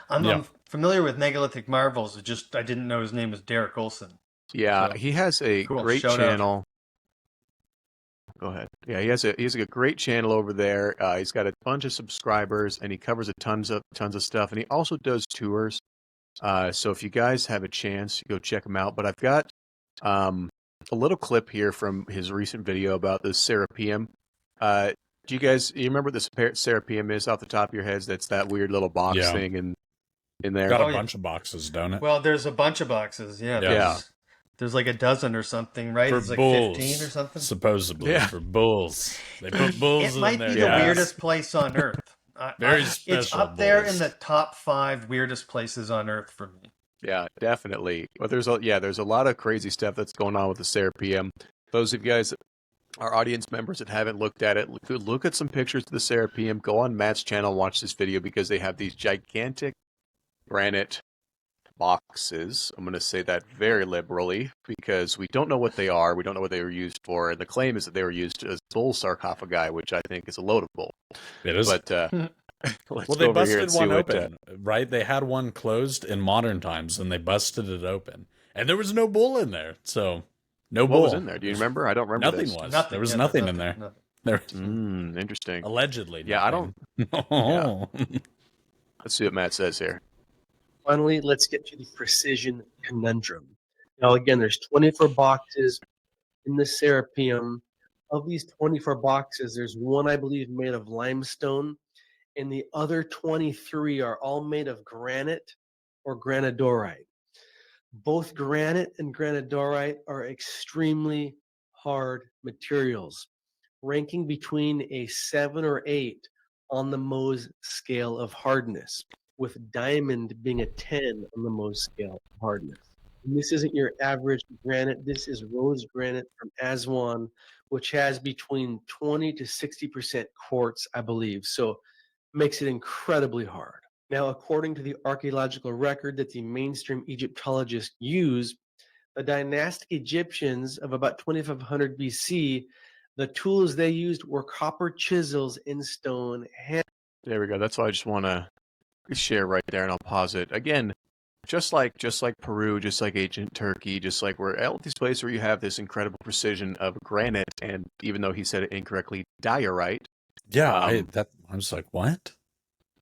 I'm familiar with Megalithic Marvels. I didn't know his name was Derek Olson. Yeah, So, he has a great Shout channel. out. Go ahead. Yeah, he has a great channel over there. He's got a bunch of subscribers, and he covers tons of stuff. And he also does tours. So if you guys have a chance, go check him out. But I've got a little clip here from his recent video about the Serapeum. Do you remember what the Serapeum is off the top of your heads? That's that weird little box thing in there. Got a bunch of boxes, don't it? Well, there's a bunch of boxes. Yeah. There's like a dozen or something, right? For It's like bulls, 15 or something. supposedly for bulls. They put bulls It might in there. be the weirdest place on Earth. Very It's special up there bulls. in the top 5 weirdest places on Earth for me. Yeah, definitely. But there's a lot of crazy stuff that's going on with the Serapeum. Those of you guys, our audience members that haven't looked at it, look at some pictures of the Serapeum. Go on Matt's channel and watch this video, because they have these gigantic granite boxes. I'm going to say that very liberally because we don't know what they are. We don't know what they were used for. And the claim is that they were used as bull sarcophagi, which I think is a load of bull. It is. But let's well, go they over here busted and see one what, open, right? They had one closed in modern times, and they busted it open. And there was no bull in there. So, no bull. What was in there? Do you remember? I don't remember. Nothing was. There was nothing in there. Nothing. There, interesting. allegedly. Yeah, I don't. Yeah. Let's see what Matt says here. Finally, let's get to the precision conundrum. Now, again, there's 24 boxes in the Serapeum. Of these 24 boxes, there's one, I believe, made of limestone, and the other 23 are all made of granite or granodorite. Both granite and granodorite are extremely hard materials, ranking between a 7 or 8 on the Mohs scale of hardness, with diamond being a 10 on the Mohs scale of hardness. And this isn't your average granite. This is rose granite from Aswan, which has between 20 to 60% quartz, I believe. So makes it incredibly hard. Now, according to the archaeological record that the mainstream Egyptologists use, the dynastic Egyptians of about 2500 BC, the tools they used were copper chisels in stone. There we go. That's all I just want to share right there, and I'll pause it again. Just like Peru, just like ancient Turkey, just like where all these places where you have this incredible precision of granite, and even though he said it incorrectly, diorite. Yeah, I was like, what?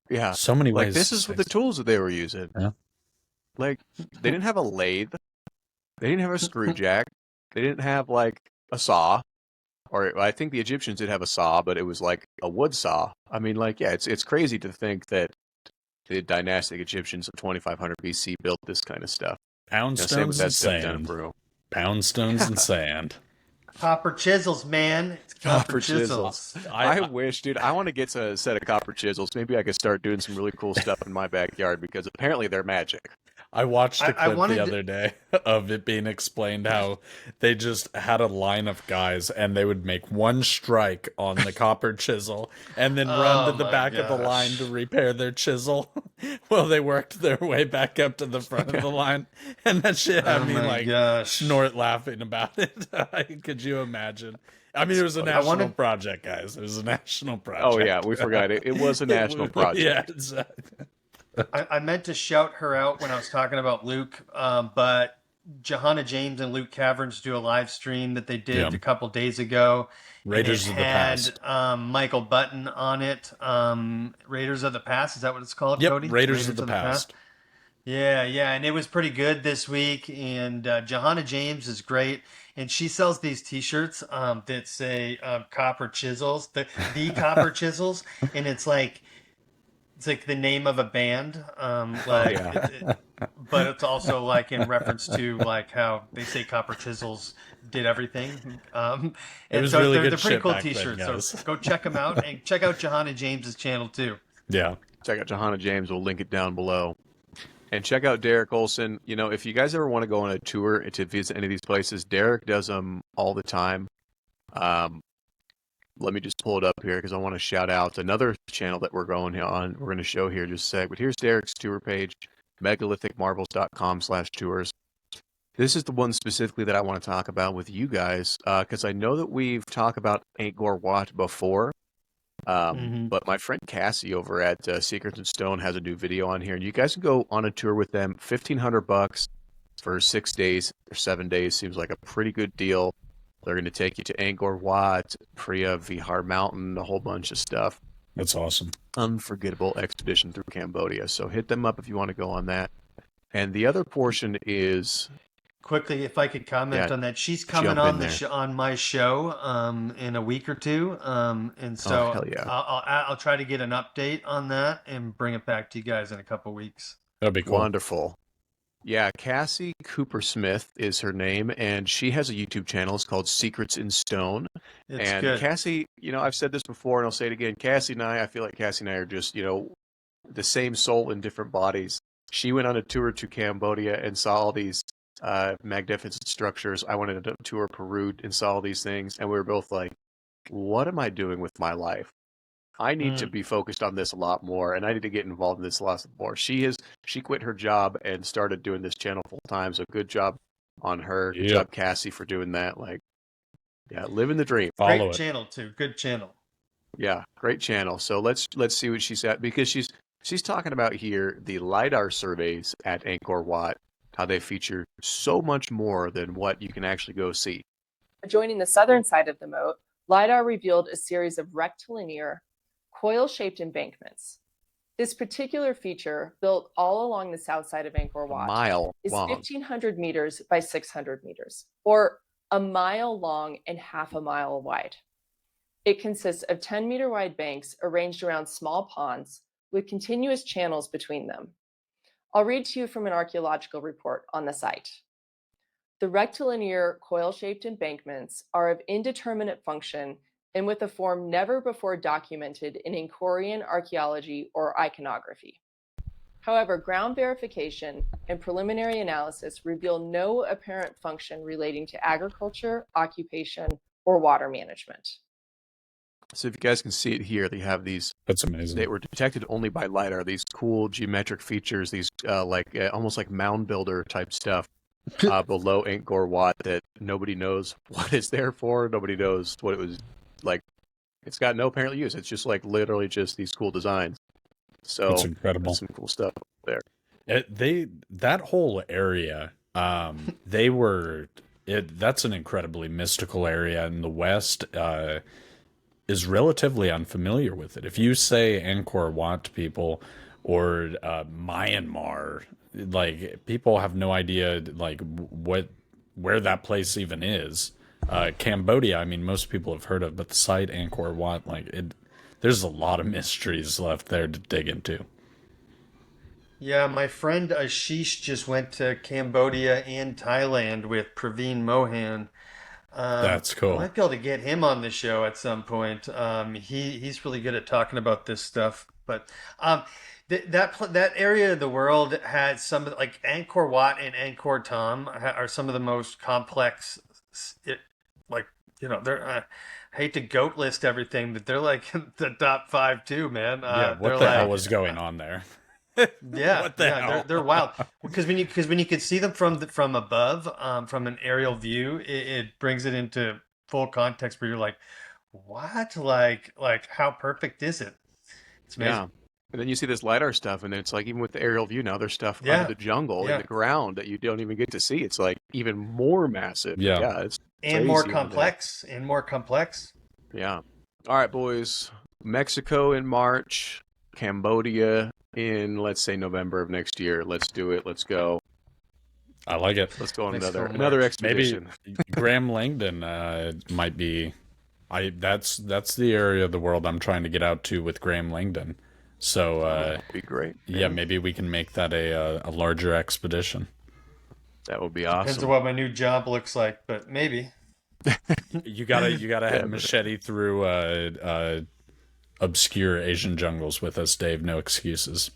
Yeah, so many ways. Like this is what the tools that they were using. Yeah. Like they didn't have a lathe, they didn't have a screw jack, they didn't have like a saw, or I think the Egyptians did have a saw, but it was like a wood saw. I mean, like yeah, it's crazy to think that the dynastic Egyptians of 2500 BC built this kind of stuff. Pound stones and sand. Pound stones and sand. Copper chisels, man. It's copper chisels. I wish, dude. I want to get a set of copper chisels. Maybe I could start doing some really cool stuff in my backyard because apparently they're magic. I watched a clip the other day of it being explained how they just had a line of guys and they would make one strike on the copper chisel and then run to the back of the line to repair their chisel. Well, they worked their way back up to the front of the line, and that shit had me snort laughing about it. Could you imagine? I mean, it was a national project, guys. It was a national project. Oh yeah, we forgot it. It was a national project. Yeah, exactly. I meant to shout her out when I was talking about Luke, but Johanna James and Luke Caverns do a live stream that they did a couple days ago. Raiders of the Past. Michael Button on it. Raiders of the Past, is that what it's called, yep, Cody? Raiders of the Past. Yeah, and it was pretty good this week. And Johanna James is great, and she sells these T-shirts that say "Copper Chisels," the Copper Chisels, and it's like the name of a band, but it's also like in reference to like how they say Copper Chisels did everything. And it was so really they're good pretty shit cool back T-shirts. then, so go check them out and check out Johanna James's channel too. Yeah, check out Johanna James. We'll link it down below. And check out Derek Olson. You know, if you guys ever want to go on a tour to visit any of these places, Derek does them all the time. Let me just pull it up here because I want to shout out another channel that we're going on. We're going to show here just a sec. But here's Derek's tour page, megalithicmarbles.com/tours. This is the one specifically that I want to talk about with you guys because I know that we've talked about Angkor Wat before. But my friend Cassie over at Secrets in Stone has a new video on here, and you guys can go on a tour with them. $1,500 for 6 days or 7 days seems like a pretty good deal. They're going to take you to Angkor Wat, Priya Vihar Mountain, a whole bunch of stuff. That's awesome. Unforgettable expedition through Cambodia. So hit them up if you want to go on that. And the other portion is... Quickly, if I could comment on that, she's coming on on my show in a week or two, and so I'll try to get an update on that and bring it back to you guys in a couple weeks. That'd be cool. Wonderful. Yeah, Cassie Cooper Smith is her name, and she has a YouTube channel. It's called Secrets in Stone. It's and good. Cassie, you know, I've said this before, and I'll say it again. Cassie and I feel like Cassie and I are just, you know, the same soul in different bodies. She went on a tour to Cambodia and saw all these magnificent structures. I wanted to tour Peru and saw all these things, and we were both like, what am I doing with my life? I need to be focused on this a lot more, and I need to get involved in this a lot more. She quit her job and started doing this channel full time. So good job on her. Good job, Cassie, for doing that. Like, yeah, living the dream. Great channel too. Good channel. Yeah, great channel. So let's see what she's at, because she's talking about here the Lidar surveys at Angkor Wat, how they feature so much more than what you can actually go see. Adjoining the southern side of the moat, Lidar revealed a series of rectilinear, coil-shaped embankments. This particular feature, built all along the south side of Angkor Wat, is 1,500 meters by 600 meters, or a mile long and half a mile wide. It consists of 10-meter wide banks arranged around small ponds with continuous channels between them. I'll read to you from an archaeological report on the site. The rectilinear coil-shaped embankments are of indeterminate function and with a form never before documented in Angkorian archaeology or iconography. However, ground verification and preliminary analysis reveal no apparent function relating to agriculture, occupation, or water management. So if you guys can see it here, they have these. That's amazing. They were detected only by LiDAR. These cool geometric features, these almost like mound builder type stuff below Angkor Wat that nobody knows what it's there for. Nobody knows what it was like. It's got no apparent use. It's just like literally just these cool designs. So it's incredible. Some cool stuff there. That whole area, that's an incredibly mystical area, and the West is relatively unfamiliar with it. If you say Angkor Wat to people or Myanmar, like, people have no idea like where that place even is. Cambodia, I mean, most people have heard of, but the site Angkor Wat, there's a lot of mysteries left there to dig into. Yeah, my friend Ashish just went to Cambodia and Thailand with Praveen Mohan. That's cool. I might be able to get him on the show at some point. He's really good at talking about this stuff. But that area of the world had some of, like, Angkor Wat and Angkor Thom are some of the most complex. They're I hate to goat list everything, but they're like the top 5 too, man. What the hell was going on there? Yeah, what the hell? They're wild. Because when you could see them from above, from an aerial view, it brings it into full context where you're like, what? Like how perfect is it? It's amazing. Yeah. And then you see this LiDAR stuff, and it's like, even with the aerial view now, there's stuff under the jungle in the ground that you don't even get to see. It's like even more massive. Yeah, it's and more complex. Yeah. All right, boys. Mexico in March, Cambodia in, let's say, November of next year. Let's do it. Let's go. I like it. Let's go on another expedition. Maybe Graham Langdon might be. That's the area of the world I'm trying to get out to with Graham Langdon. So that'd be great. Yeah, maybe we can make that a larger expedition. That would be awesome. Depends on what my new job looks like, but maybe. You gotta head machete through obscure Asian jungles with us, Dave. No excuses.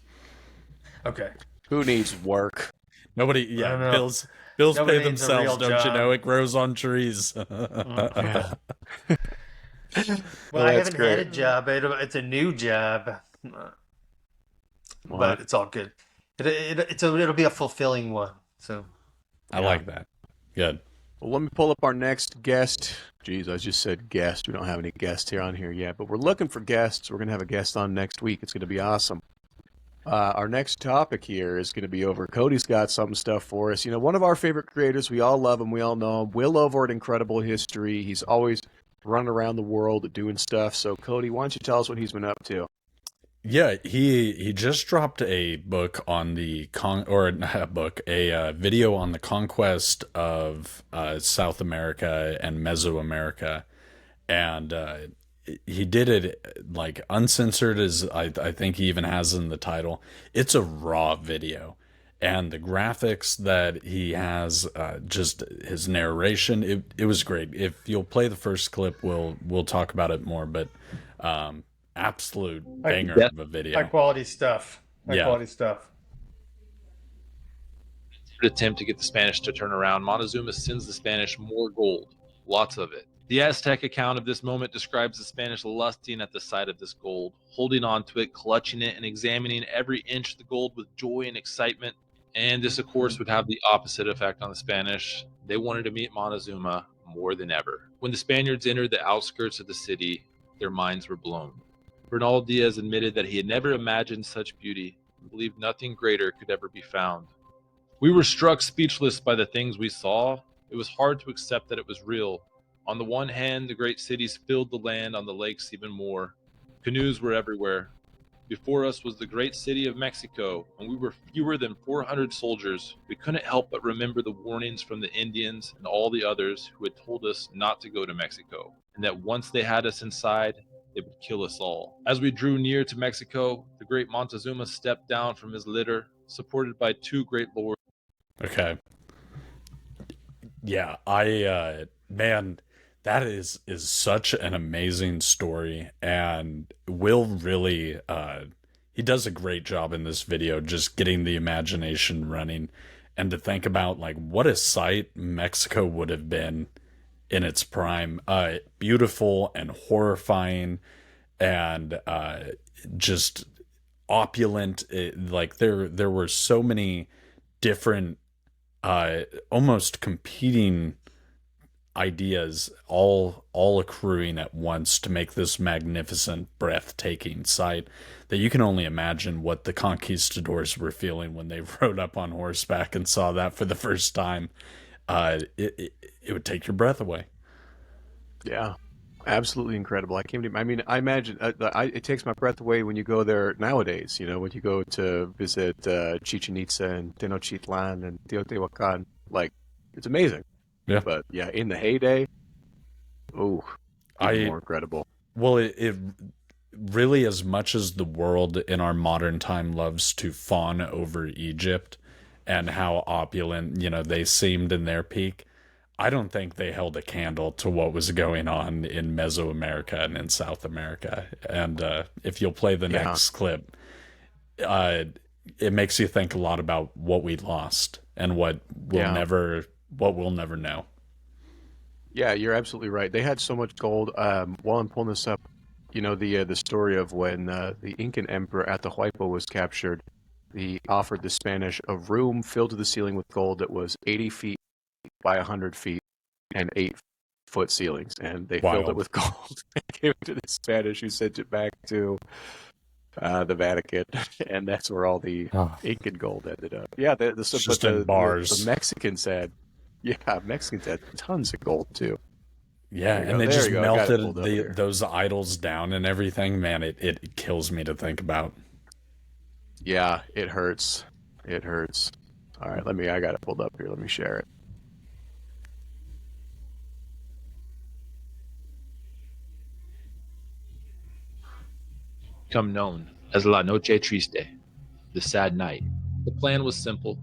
Okay. Who needs work? Nobody. Yeah, bills pay themselves. Don't you know? It grows on trees. Well, I haven't had a job. It's a new job. But it's all good. It'll be a fulfilling one. So I like that. Good. Well, let me pull up our next guest. Jeez, I just said guest. We don't have any guests here on here yet, but we're looking for guests. We're gonna have a guest on next week. It's gonna be awesome. Our next topic here is going to be over. Cody's got some stuff for us. You know, one of our favorite creators. We all love him. We all know him. Will over at Incredible History. He's always running around the world doing stuff. So, Cody, why don't you tell us what he's been up to? Yeah, he just dropped a book on the video on the conquest of South America and Mesoamerica, and he did it like uncensored, as I think he even has in the title. It's a raw video, and the graphics that he has, just his narration, it was great. If you'll play the first clip, we'll talk about it more, but absolute banger of a video. High quality stuff. Quality stuff. Attempt to get the Spanish to turn around. Montezuma sends the Spanish more gold, lots of it, The Aztec account of this moment describes the Spanish lusting at the sight of this gold, holding on to it, clutching it, and examining every inch of the gold with joy and excitement. And this, of course, would have the opposite effect on the Spanish. They wanted to meet Montezuma more than ever. When the Spaniards entered the outskirts of the city, their minds were blown. Bernal Diaz admitted that he had never imagined such beauty and believed nothing greater could ever be found. We were struck speechless by the things we saw. It was hard to accept that it was real. On the one hand, the great cities filled the land, on the lakes even more. Canoes were everywhere. Before us was the great city of Mexico, and we were fewer than 400 soldiers. We couldn't help but remember the warnings from the Indians and all the others who had told us not to go to Mexico, and that once they had us inside, they would kill us all. As we drew near to Mexico, the great Montezuma stepped down from his litter, supported by two great lords. Okay. Yeah, man, that is such an amazing story, and Will really he does a great job in this video just getting the imagination running, and to think about like what a sight Mexico would have been in its prime. Beautiful and horrifying and just opulent. Like there were so many different almost competing ideas all accruing at once to make this magnificent, breathtaking sight that you can only imagine what the conquistadors were feeling when they rode up on horseback and saw that for the first time. It would take your breath away. Yeah, absolutely incredible. I I imagine it takes my breath away when you go there nowadays. You know, when you go to visit Chichen Itza and Tenochtitlan and Teotihuacan, like it's amazing. Yeah, but yeah, in the heyday, more incredible. Well, it really, as much as the world in our modern time loves to fawn over Egypt and how opulent, they seemed in their peak, I don't think they held a candle to what was going on in Mesoamerica and in South America. And if you'll play the next clip, it makes you think a lot about what we lost and what we'll never know. Yeah, you're absolutely right. They had so much gold. While I'm pulling this up, the story of when the Incan emperor Atahualpa was captured, he offered the Spanish a room filled to the ceiling with gold that was 80 feet by 100 feet and 8-foot ceilings, and they filled it with gold and gave it to the Spanish, who sent it back to the Vatican, and that's where all the Incan gold ended up. Yeah, the Mexicans had tons of gold too. Yeah, and they just melted those idols down and everything. Man, it kills me to think about. Yeah, it hurts. It hurts. All right, I got it pulled up here. Let me share it. Become known as La Noche Triste, the sad night. The plan was simple: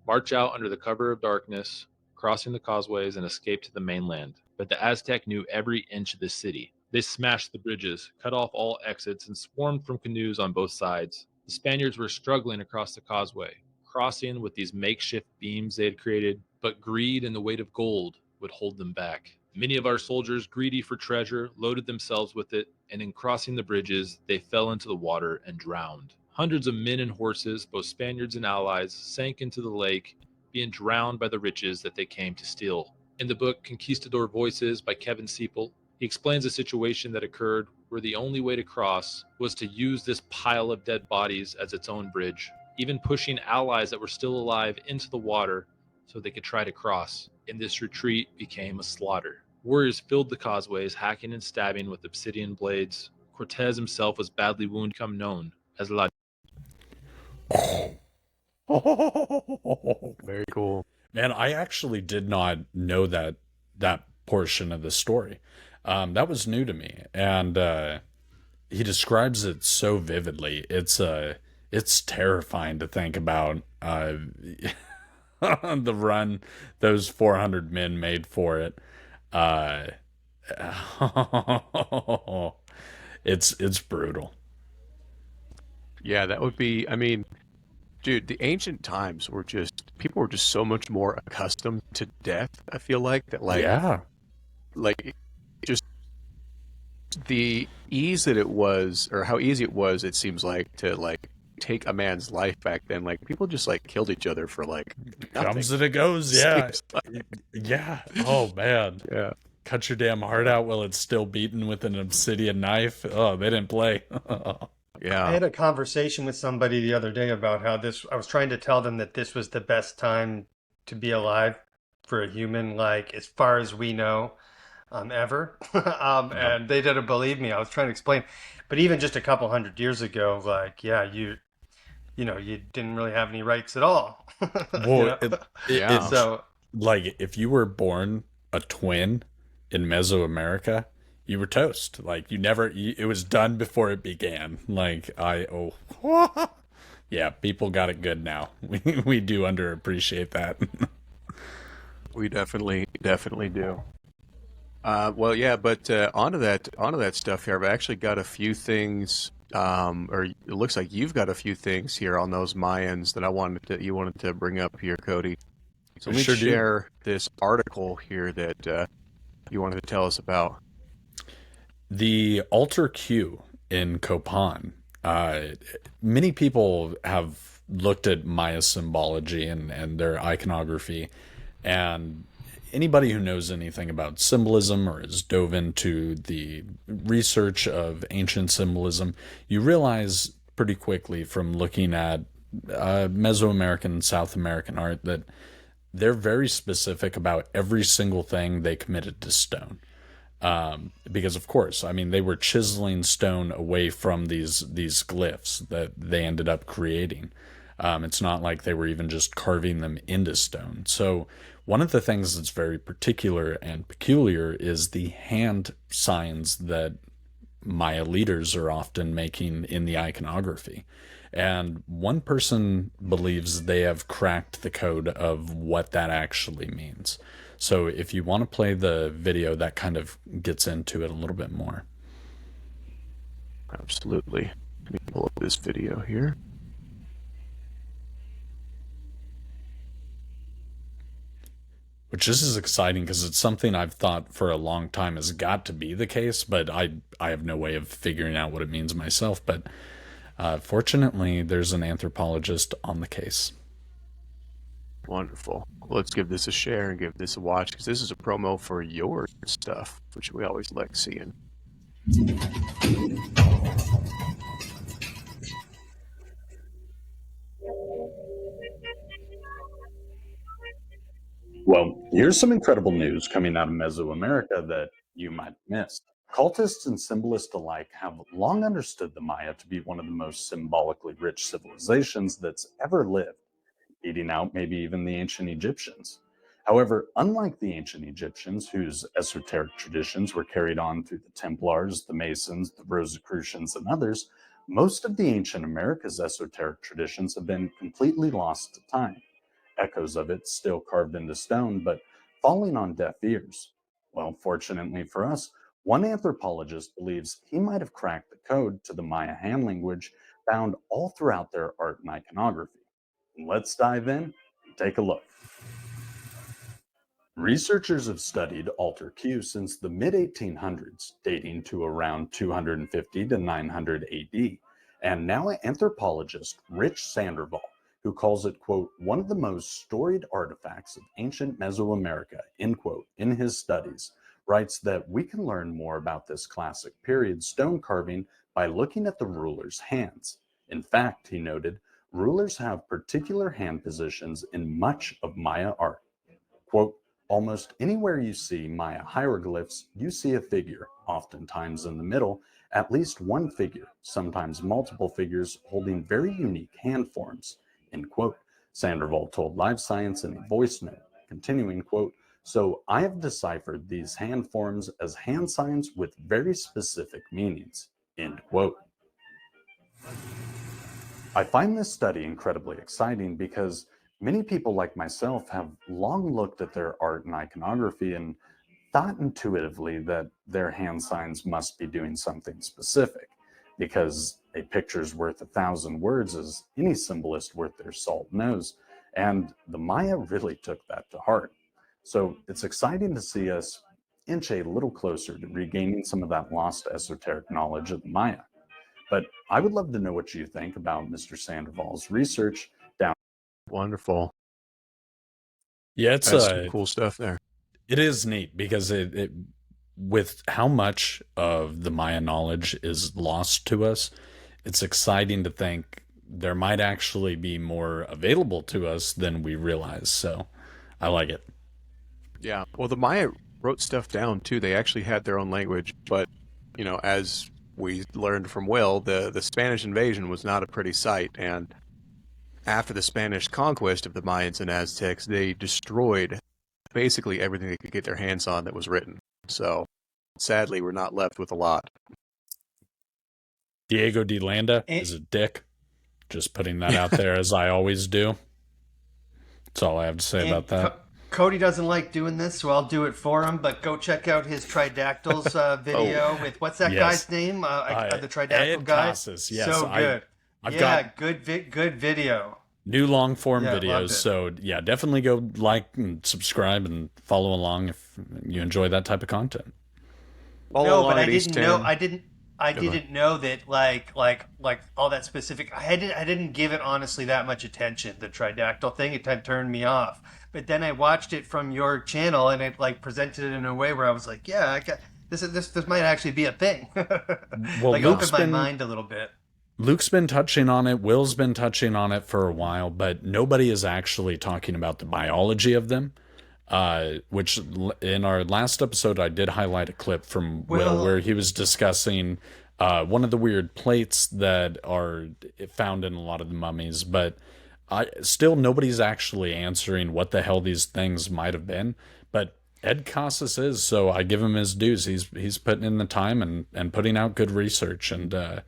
march out under the cover of darkness, crossing the causeways, and escape to the mainland. But the Aztec knew every inch of the city. They smashed the bridges, cut off all exits, and swarmed from canoes on both sides. The Spaniards were struggling across the causeway, crossing with these makeshift beams they had created, but greed and the weight of gold would hold them back. Many of our soldiers, greedy for treasure, loaded themselves with it, and in crossing the bridges, they fell into the water and drowned. Hundreds of men and horses, both Spaniards and allies, sank into the lake, being drowned by the riches that they came to steal. In the book Conquistador Voices by Kevin Seipel, he explains a situation that occurred where the only way to cross was to use this pile of dead bodies as its own bridge, even pushing allies that were still alive into the water so they could try to cross. And this retreat became a slaughter. Warriors filled the causeways, hacking and stabbing with obsidian blades. Cortez himself was badly wounded, become known as La. Very cool. Man, I actually did not know that portion of the story. That was new to me, and he describes it so vividly. It's terrifying to think about the run those 400 men made for it. It's brutal. Yeah, that would be. I mean, dude, the ancient times were people were just so much more accustomed to death. I feel like that. just the ease that it was, or how easy it was, it seems like, to like take a man's life back then. Like people just like killed each other for like nothing. Comes and it goes, yeah. Seems like. Yeah. Oh man. Yeah. Cut your damn heart out while it's still beaten with an obsidian knife. Oh, they didn't play. Yeah. I had a conversation with somebody the other day about how I was trying to tell them that this was the best time to be alive for a human, like as far as we know, ever. And they didn't believe me. I was trying to explain, but even just a couple hundred years ago, like, yeah, you didn't really have any rights at all. Well, So like if you were born a twin in Mesoamerica, you were toast. Like it was done before it began. Like yeah, people got it good now. We do underappreciate that. We definitely do. Well, yeah, but onto that stuff here. I've actually got a few things, or it looks like you've got a few things here on those Mayans that you wanted to bring up here, Cody. So let me share this article here that you wanted to tell us about. The altar Q in Copan. Many people have looked at Maya symbology and their iconography, and anybody who knows anything about symbolism or has dove into the research of ancient symbolism, you realize pretty quickly from looking at Mesoamerican and South American art that they're very specific about every single thing they committed to stone. Because of course, I mean, they were chiseling stone away from these glyphs that they ended up creating. It's not like they were even just carving them into stone. So one of the things that's very particular and peculiar is the hand signs that Maya leaders are often making in the iconography. And one person believes they have cracked the code of what that actually means. So if you want to play the video, that kind of gets into it a little bit more. Absolutely. Let me pull up this video here. Which this is exciting because it's something I've thought for a long time has got to be the case, but I have no way of figuring out what it means myself. But fortunately, there's an anthropologist on the case. Wonderful. Well, let's give this a share and give this a watch, because this is a promo for your stuff, which we always like seeing. Well, here's some incredible news coming out of Mesoamerica that you might have missed. Cultists and symbolists alike have long understood the Maya to be one of the most symbolically rich civilizations that's ever lived, beating out maybe even the ancient Egyptians. However, unlike the ancient Egyptians, whose esoteric traditions were carried on through the Templars, the Masons, the Rosicrucians, and others, most of the ancient America's esoteric traditions have been completely lost to time. Echoes of it still carved into stone, but falling on deaf ears. Well, fortunately for us, one anthropologist believes he might have cracked the code to the Maya hand language found all throughout their art and iconography. Let's dive in and take a look. Researchers have studied altar Q since the mid-1800s, dating to around 250 to 900 AD, and now anthropologist Rich Sandoval, who calls it, quote, one of the most storied artifacts of ancient Mesoamerica, end quote, in his studies, writes that we can learn more about this classic period stone carving by looking at the ruler's hands. In fact, he noted, rulers have particular hand positions in much of Maya art. Quote, almost anywhere you see Maya hieroglyphs, you see a figure, oftentimes in the middle, at least one figure, sometimes multiple figures holding very unique hand forms, end quote. Sandoval told Live Science in a voice note, continuing, quote, so I have deciphered these hand forms as hand signs with very specific meanings, end quote. I find this study incredibly exciting because many people like myself have long looked at their art and iconography and thought intuitively that their hand signs must be doing something specific, because a picture's worth 1,000 words, as any symbolist worth their salt knows, and the Maya really took that to heart. So it's exciting to see us inch a little closer to regaining some of that lost esoteric knowledge of the Maya. But I would love to know what you think about Mr. Sandoval's research down. Wonderful. Yeah, it's That's some cool stuff there. It is neat because it with how much of the Maya knowledge is lost to us, it's exciting to think there might actually be more available to us than we realize. So I like it. Yeah. Well, the Maya wrote stuff down too. They actually had their own language, but as we learned from Will, the Spanish invasion was not a pretty sight, and after the Spanish conquest of the Mayans and Aztecs, they destroyed basically everything they could get their hands on that was written. So sadly, we're not left with a lot. Diego de Landa is a dick. Just putting that out there, as I always do. That's all I have to say about that. Cody doesn't like doing this, so I'll do it for him. But go check out his Tridactyls video with what's that guy's name? The Tridactyl Ed guy. Cassis, yes, so good. I've got good video. New long form Yeah, videos. So yeah, definitely go like and subscribe and follow along if you enjoy that type of content. No, but I didn't know. I didn't know that like all that specific. I didn't give it honestly that much attention. The Tridactyl thing, it kind of turned me off. But then I watched it from your channel, and it like presented it in a way where I was like, yeah, I got this might actually be a thing. Well, like opened my mind a little bit. Luke's been touching on it. Will's been touching on it for a while, but nobody is actually talking about the biology of them. Which in our last episode, I did highlight a clip from Will where he was discussing one of the weird plates that are found in a lot of the mummies, but still nobody's actually answering what the hell these things might have been. But Ed Casas is, so I give him his dues. He's putting in the time and putting out good research, and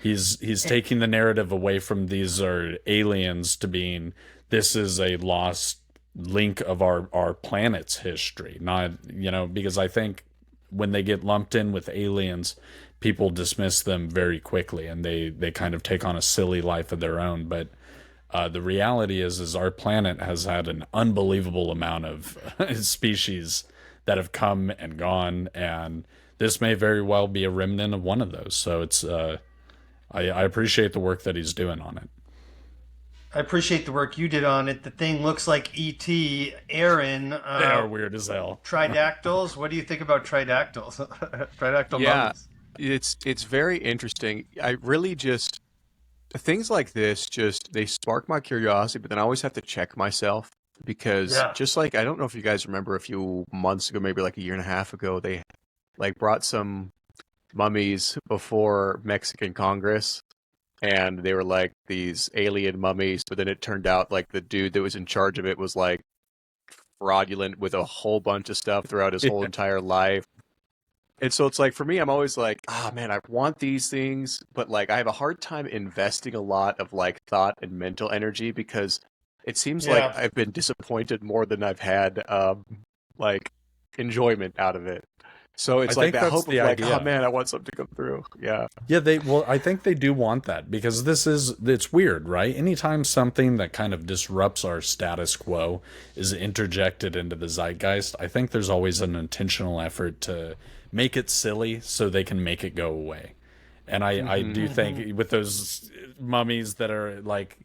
he's taking the narrative away from these are aliens to being this is a lost link of our planet's history. Not, because I think when they get lumped in with aliens, people dismiss them very quickly and they kind of take on a silly life of their own. But the reality is our planet has had an unbelievable amount of species that have come and gone, and this may very well be a remnant of one of those. So it's I appreciate the work that he's doing on it. I appreciate the work you did on it. The thing looks like E.T. Aaron. They are weird as hell. Tridactyls. What do you think about tridactyls? Tridactyl mummies. It's very interesting. I really just things like this they spark my curiosity, but then I always have to check myself because just like I don't know if you guys remember a few months ago, maybe like a year and a half ago, they like brought some mummies before Mexican Congress. And they were like these alien mummies, but then it turned out like the dude that was in charge of it was like fraudulent with a whole bunch of stuff throughout his whole entire life. And so it's like, for me, I'm always like, man, I want these things, but like I have a hard time investing a lot of like thought and mental energy because it seems like I've been disappointed more than I've had like enjoyment out of it. So it's like that hope of like, oh man, I want something to come through. Yeah. Yeah, I think they do want that because it's weird, right? Anytime something that kind of disrupts our status quo is interjected into the zeitgeist, I think there's always an intentional effort to make it silly so they can make it go away. And I do think with those mummies that are like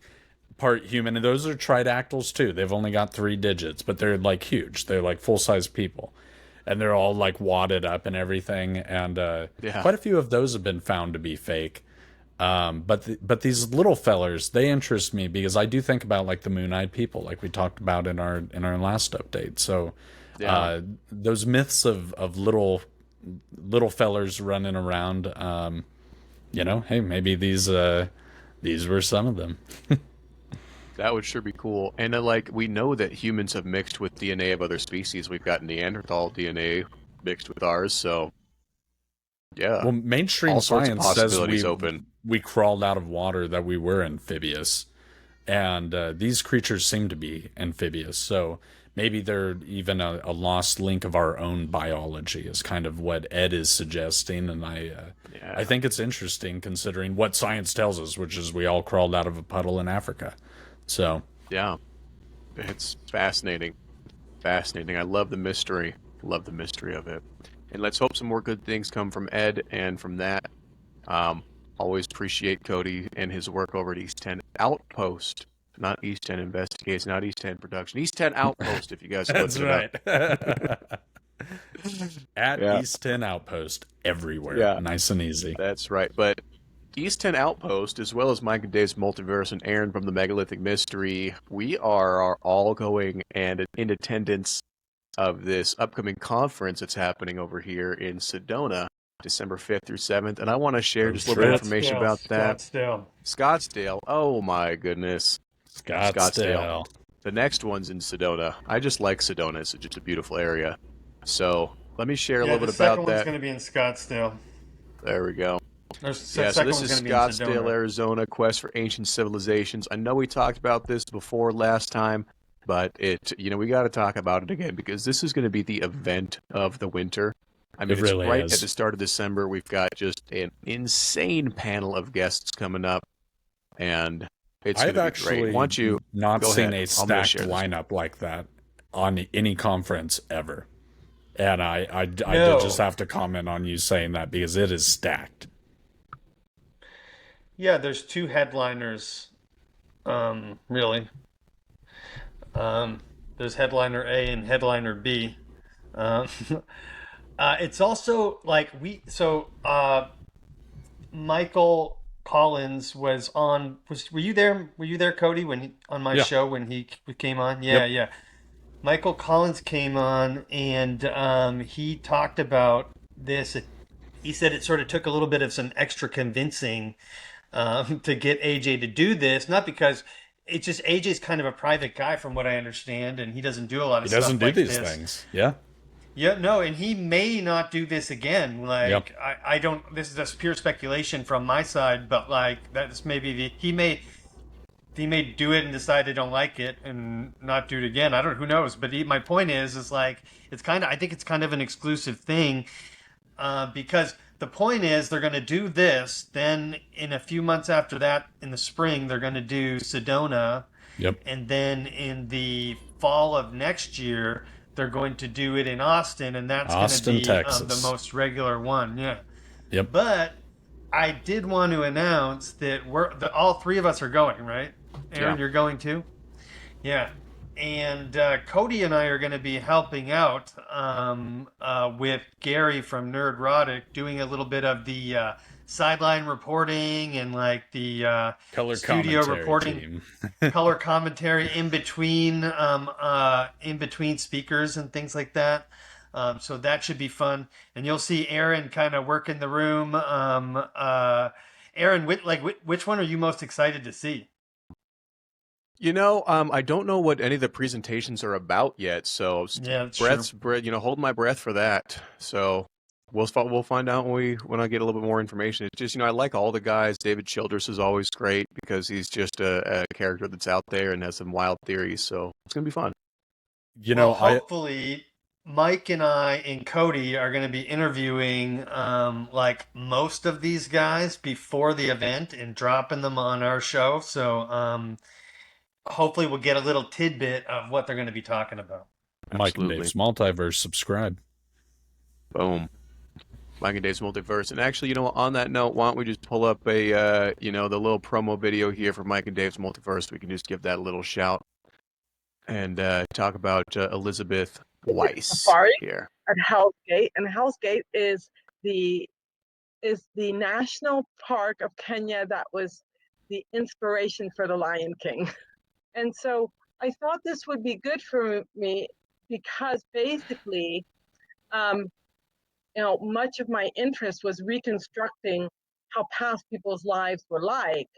part human, and those are tridactyls too. They've only got 3 digits, but they're like huge. They're like full-size people. And they're all like wadded up and everything, and quite a few of those have been found to be fake. But these little fellers, they interest me because I do think about like the moon-eyed people, like we talked about in our last update. So those myths of little fellers running around, hey, maybe these were some of them. That would sure be cool. And like we know that humans have mixed with DNA of other species. We've got Neanderthal DNA mixed with ours, so yeah. Well, mainstream science says open. We crawled out of water, that we were amphibious, and these creatures seem to be amphibious. So maybe they're even a lost link of our own biology, is kind of what Ed is suggesting. And I think it's interesting considering what science tells us, which is we all crawled out of a puddle in Africa. So yeah, it's fascinating. I love the mystery. Love the mystery of it. And let's hope some more good things come from Ed and from that. Always appreciate Cody and his work over at East10 Outpost. Not East10 Investigates, not East10 Production. East10 Outpost, if you guys are looking it up. At East10 Outpost everywhere. Nice and easy. That's right. But East10 Outpost, as well as Mike and Dave's Multiverse and Aaron from the Megalithic Mystery, we are all going and in attendance of this upcoming conference that's happening over here in Sedona, December 5th through 7th. And I want to share just a little bit of information about that. Scottsdale. Oh, my goodness. Scottsdale. The next one's in Sedona. I just like Sedona. It's just a beautiful area. So let me share a little bit about that. The second one's going to be in Scottsdale. There we go. So this is Scottsdale, Arizona, Quest for Ancient Civilizations. I know we talked about this before last time, but we got to talk about it again because this is going to be the event of the winter. I mean, it's right at the start of December. We've got just an insane panel of guests coming up, and it's going to be great. I've actually not seen a stacked lineup like that on any conference ever. And I did just have to comment on you saying that because it is stacked. Yeah, there's two headliners, really. There's headliner A and headliner B. It's also like Michael Collins was on. Were you there? Were you there, Cody, on my show when he came on? Yeah. Michael Collins came on and he talked about this. He said it sort of took a little bit of some extra convincing to get AJ to do this, not because it's just AJ's kind of a private guy from what I understand, and he doesn't do a lot of stuff like this. He doesn't do these things. Yeah. Yeah, no, and he may not do this again. Like, I don't. This is just pure speculation from my side, but like that's maybe he may do it and decide they don't like it and not do it again. I don't. Who knows? But my point is like it's kind of. I think it's kind of an exclusive thing because the point is they're going to do this. Then in a few months after that, in the spring, they're going to do Sedona. Yep. And then in the fall of next year, they're going to do it in Austin, and that's going to be the most regular one. Yeah. Yep. But I did want to announce that all three of us are going, right? Aaron, you're going too? Yeah. And Cody and I are going to be helping out with Gary from Nerdrotic, doing a little bit of the sideline reporting and like the color studio reporting, color commentary in between speakers and things like that. So that should be fun. And you'll see Aaron kind of work in the room. Aaron, which one are you most excited to see? I don't know what any of the presentations are about yet, so hold my breath for that. So we'll find out when I get a little bit more information. It's just I like all the guys. David Childress is always great because he's just a character that's out there and has some wild theories. So it's gonna be fun. Hopefully Mike and I and Cody are going to be interviewing like most of these guys before the event and dropping them on our show. So hopefully we'll get a little tidbit of what they're going to be talking about. Mike and Dave's Multiverse, subscribe. Boom. Mike and Dave's Multiverse. And actually, on that note, why don't we just pull up the little promo video here for Mike and Dave's Multiverse. We can just give that a little shout and talk about Elizabeth Weiss safari here at Hell's Gate, and Hell's Gate is the national park of Kenya that was the inspiration for the Lion King. And so I thought this would be good for me because basically, much of my interest was reconstructing how past people's lives were like,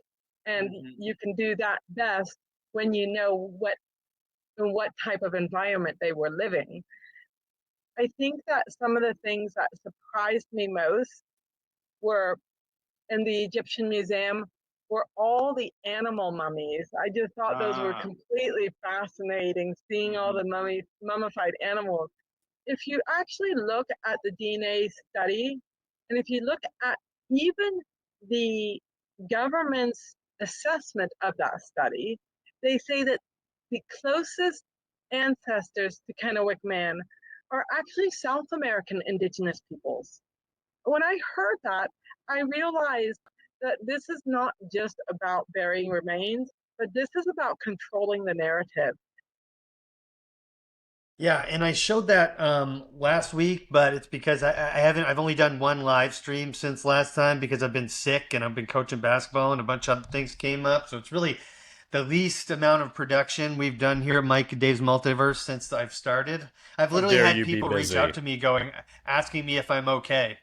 and you can do that best when you know what type of environment they were living. I think that some of the things that surprised me most were in the Egyptian Museum were all the animal mummies. I just thought those were completely fascinating, seeing all the mummified animals. If you actually look at the DNA study, and if you look at even the government's assessment of that study, they say that the closest ancestors to Kennewick man are actually South American indigenous peoples. When I heard that, I realized that this is not just about burying remains, but this is about controlling the narrative. Yeah, and I showed that last week, but it's because I've only done one live stream since last time because I've been sick and I've been coaching basketball and a bunch of other things came up. So it's really the least amount of production we've done here at Mike and Dave's Multiverse since I've started. I've literally dare had you be people reach busy. out to me asking me if I'm okay.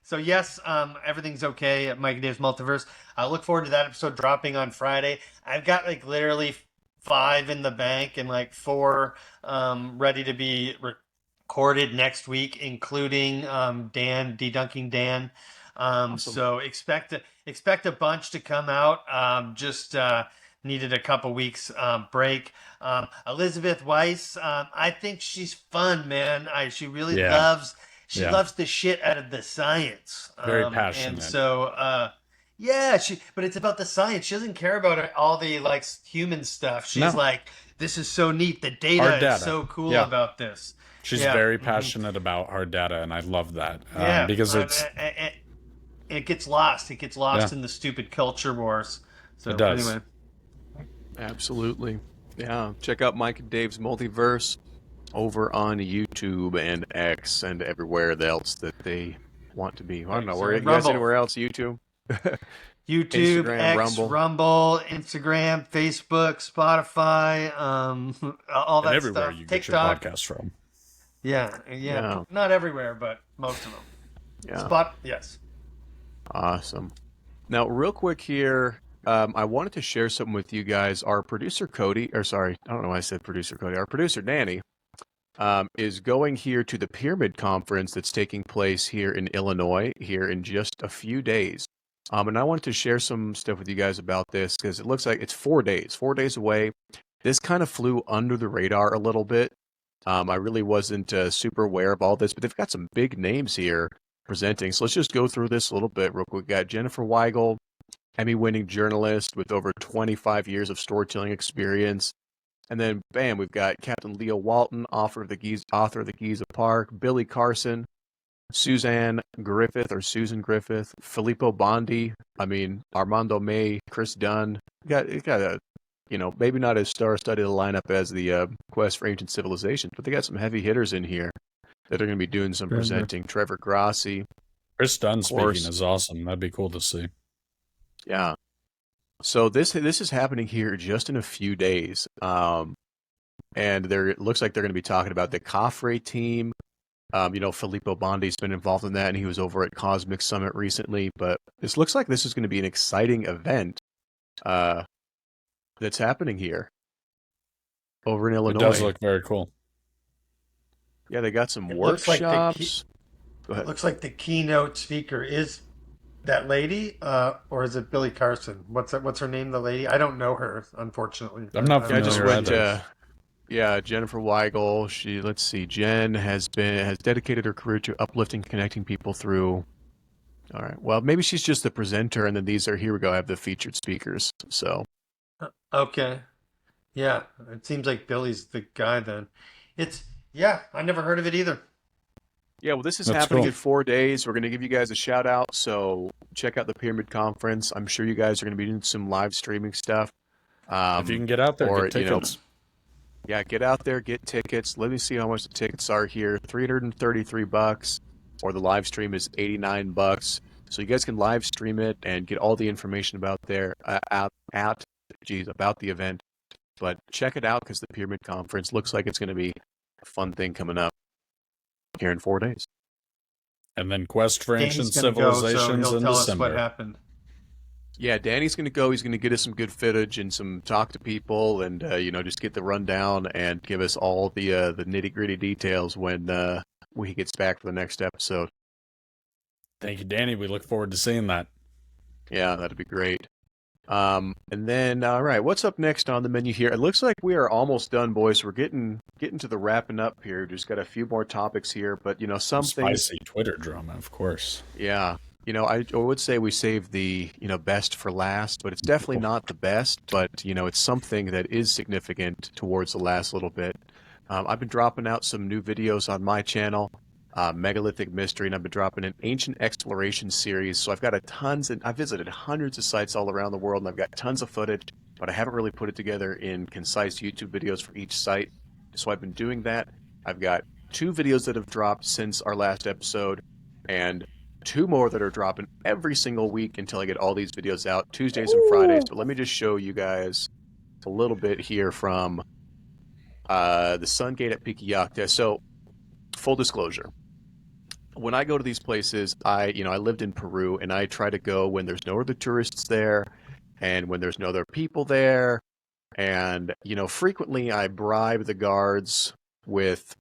So yes, everything's okay at Mike and Dave's Multiverse. I look forward to that episode dropping on Friday. I've got like literally 5 in the bank and like 4 ready to be recorded next week, including Dan, Dedunking Dan. Awesome. So expect a bunch to come out. Just needed a couple weeks break. Elizabeth Weiss, I think she's fun, man. She really Yeah. loves Yeah. loves the shit out of the science. Very And passionate. so yeah, but it's about the science. She doesn't care about all the like human stuff. She's No. like, this is so neat. The Hard data data. is so cool Yeah. about this. She's Yeah. very Mhm. passionate about hard data, and I love that Yeah, because it's it gets lost. It gets lost Yeah. in the stupid culture wars. So It does. anyway, Absolutely. Yeah. Check out Mike and Dave's Multiverse over on YouTube and X and everywhere else that they want to be. I don't know. Where you guys Rumble. anywhere else? YouTube? YouTube, Instagram, X, Rumble, Instagram, Facebook, Spotify, all that and everywhere stuff. you get your TikTok. podcast from. Yeah. Not everywhere, but most of them. Yeah. Yes. Awesome. Now, real quick here, I wanted to share something with you guys. Our producer Cody, or sorry, I don't know why I said producer Cody. Our producer Danny is going here to the Pyramid Conference that's taking place here in Illinois here in just a few days. And I wanted to share some stuff with you guys about this because it looks like it's 4 days away. This kind of flew under the radar a little bit. I really wasn't super aware of all this, but they've got some big names here presenting. So let's just go through this a little bit real quick. We got Jennifer Weigel, Emmy-winning journalist with over 25 years of storytelling experience. And then, bam, we've got Captain Leo Walton, author of the Giza Park, Billy Carson, Susan Griffith, Filippo Bondi, Armando May, Chris Dunn. It got a, maybe not as star-studded a lineup as the Quest for Ancient Civilizations, but they got some heavy hitters in here that are going to be doing some presenting. Trevor Grassi. Chris Dunn Of speaking course. is awesome. That'd be cool to see. Yeah. So this is happening here just in a few days. And it looks like they're going to be talking about the Caffrey team. Filippo Bondi's been involved in that, and he was over at Cosmic Summit recently. But this looks like this is going to be an exciting event that's happening here over in Illinois. It does look very cool. Yeah, they got some It looks like workshops. Go ahead. Looks like the keynote speaker is that lady, or is it Billy Carson? What's her name? The lady? I don't know her, unfortunately. I'm not I just familiar went. either. Jennifer Weigel. Jen has dedicated her career to uplifting, connecting people through. All right. Well, maybe she's just the presenter, and then here we go. I have the featured speakers. So. Okay. Yeah, it seems like Billy's the guy then. I never heard of it either. Yeah, well, this is That's happening cool. in 4 days. We're going to give you guys a shout out. So check out the Pyramid Conference. I'm sure you guys are going to be doing some live streaming stuff. If you can get out there, or, get tickets. Yeah, get out there, get tickets. Let me see how much the tickets are here. $333, or the live stream is $89. So you guys can live stream it and get all the information about about the event. But check it out because the Pyramid Conference looks like it's going to be a fun thing coming up here in 4 days. And then Quest for Ancient Danny's gonna go, so Civilizations he'll in tell us December. what happened. Yeah, Danny's going to go. He's going to get us some good footage and some talk to people, and just get the rundown and give us all the nitty gritty details when he gets back for the next episode. Thank you, Danny. We look forward to seeing that. Yeah, that'd be great. And then, all right, what's up next on the menu here? It looks like we are almost done, boys. We're getting to the wrapping up here. Just got a few more topics here, but something Spicy Twitter drama, of course. Yeah. I would say we saved the, best for last, but it's definitely not the best, but, it's something that is significant towards the last little bit. I've been dropping out some new videos on my channel, Megalithic Mystery, and I've been dropping an Ancient Exploration series. So I've got I visited hundreds of sites all around the world, and I've got tons of footage, but I haven't really put it together in concise YouTube videos for each site. So I've been doing that. I've got 2 videos that have dropped since our last episode, and 2 more that are dropping every single week until I get all these videos out, Tuesdays and Fridays. But let me just show you guys a little bit here from the Sun Gate at Piquillacta. So, full disclosure, when I go to these places, I lived in Peru, and I try to go when there's no other tourists there, and when there's no other people there, and frequently I bribe the guards with,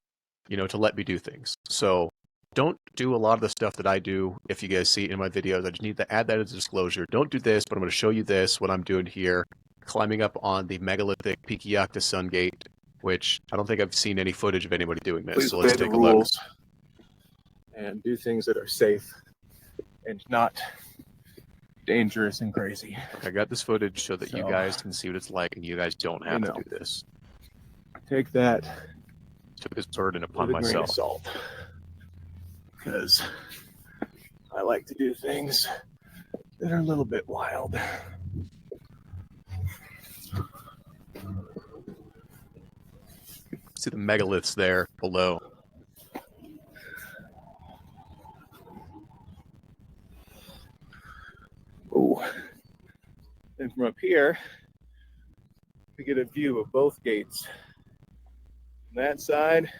to let me do things. So, don't do a lot of the stuff that I do. If you guys see it in my videos, I just need to add that as a disclosure. Don't do this, but I'm going to show you this, what I'm doing here, climbing up on the megalithic Piquillacta Sun Gate, which I don't think I've seen any footage of anybody doing this. Please so let's obey take the a look. rules and do things that are safe and not dangerous and crazy. I got this footage so that you guys can see what it's like, and you guys don't have to do this. Take that. Took this burden upon with a grain of myself. salt, because I like to do things that are a little bit wild. See the megaliths there below. Oh, and from up here, we get a view of both gates. On that side,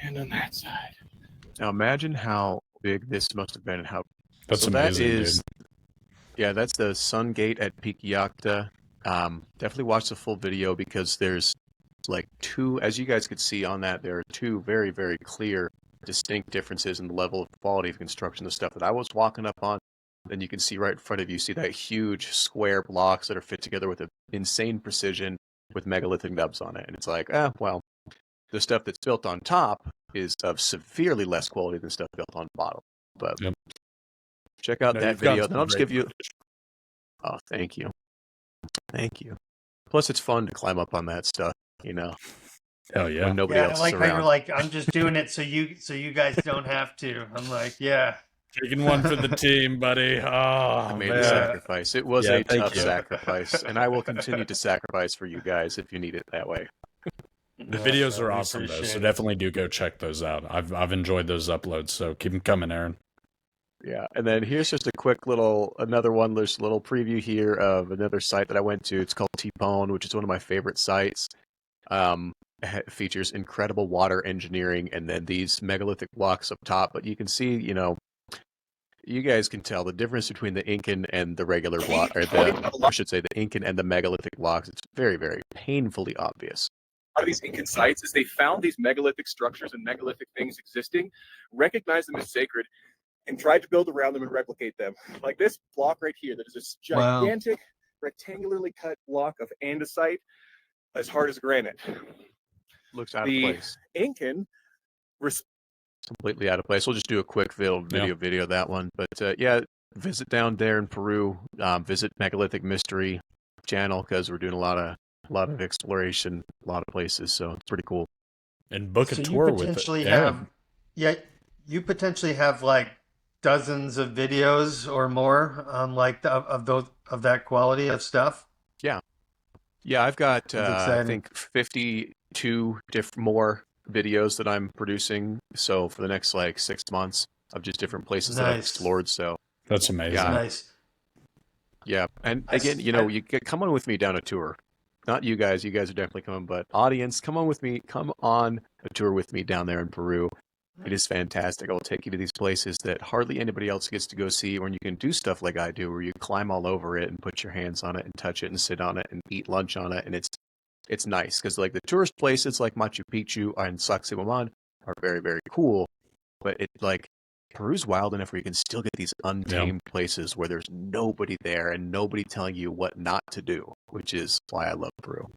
and on that side. Now imagine how big this must have been, and how. That's so amazing, that is, dude. Yeah, that's the Sun Gate at Piquillacta. Definitely watch the full video, because there's like 2, as you guys could see on that, there are 2 very, very clear, distinct differences in the level of quality of construction. The stuff that I was walking up on, then you can see right in front of you, see that huge square blocks that are fit together with an insane precision with megalithic nubs on it. And it's like, well, the stuff that's built on top is of severely less quality than stuff built on the bottom. But check out that video. Then I'll just give you. Oh, thank you. Thank you. Plus, it's fun to climb up on that stuff, Hell yeah. when nobody else I like is how around. you're like, I'm just doing it so you guys don't have to. I'm like, yeah. Taking one for the team, buddy. Oh, I made man. a sacrifice. It was a thank tough you. sacrifice, and I will continue to sacrifice for you guys if you need it that way. The videos are we awesome, though, so appreciate it. definitely do go check those out. I've enjoyed those uploads, so keep them coming, Aaron. Yeah, and then here's just a quick another one. There's a little preview here of another site that I went to. It's called T-Pone, which is one of my favorite sites. It features incredible water engineering, and then these megalithic blocks up top. But you can see, you guys can tell the difference between the Incan and the regular block, or I should say the Incan and the megalithic blocks. It's very, very painfully obvious. A lot of these Incan sites is they found these megalithic structures and megalithic things existing, recognized them as sacred, and tried to build around them and replicate them. Like this block right here, that is this gigantic, rectangularly cut block of andesite, as hard as granite. Looks out of place. Incan Completely out of place. We'll just do a quick video of that one. But yeah, visit down there in Peru. Visit Megalithic Mystery channel, because we're doing a lot of exploration, a lot of places. So it's pretty cool. And book a So tour you with potentially it. have, you potentially have like dozens of videos or more on like of that quality of stuff. Yeah, I've got I exciting. think 52 more videos that I'm producing. So for the next like 6 months of just different places that I've Nice. explored. So That's amazing. Yeah. Nice. yeah, and I again, s- I- you come on with me down a tour. Not you guys. You guys are definitely coming, but audience, come on with me. Come on a tour with me down there in Peru. It is fantastic. I'll take you to these places that hardly anybody else gets to go see, when you can do stuff like I do, where you climb all over it and put your hands on it and touch it and sit on it and eat lunch on it. And it's nice, because like the tourist places like Machu Picchu and Sacsayhuaman are very, very cool. But it like Peru's wild enough where you can still get these untamed places where there's nobody there and nobody telling you what not to do, which is why I love Peru.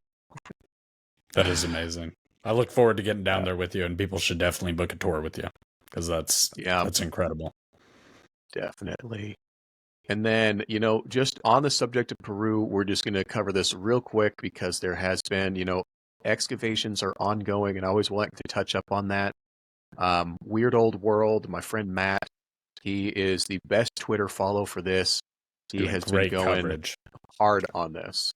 That is amazing. I look forward to getting down there with you, and people should definitely book a tour with you, because that's incredible. Definitely. And then, just on the subject of Peru, we're just going to cover this real quick because there has been, excavations are ongoing, and I always like to touch up on that. Weird Old World, my friend Matt, he is the best Twitter follow for this. He Doing has been great going coverage. hard on this.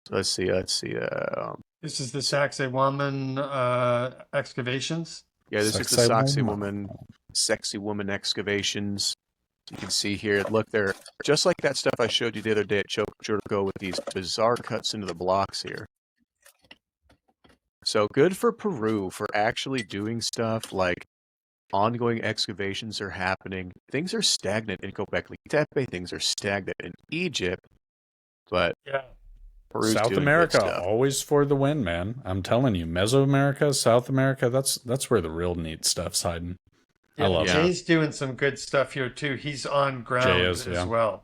So let's see. This is the Sacsayhuaman excavations. Yeah, this is the Sacsayhuaman. Sexy Woman excavations. You can see here, look, they're just like that stuff I showed you the other day at Choco with these bizarre cuts into the blocks here. So good for Peru for actually doing stuff like ongoing excavations are happening. Things are stagnant in Göbekli Tepe. Things are stagnant in Egypt. But yeah, Peru's South doing America, good stuff. always for the win, man. I'm telling you, Mesoamerica, South America, that's where the real neat stuff's hiding. I love it. Jay's doing some good stuff here too. He's on ground as well.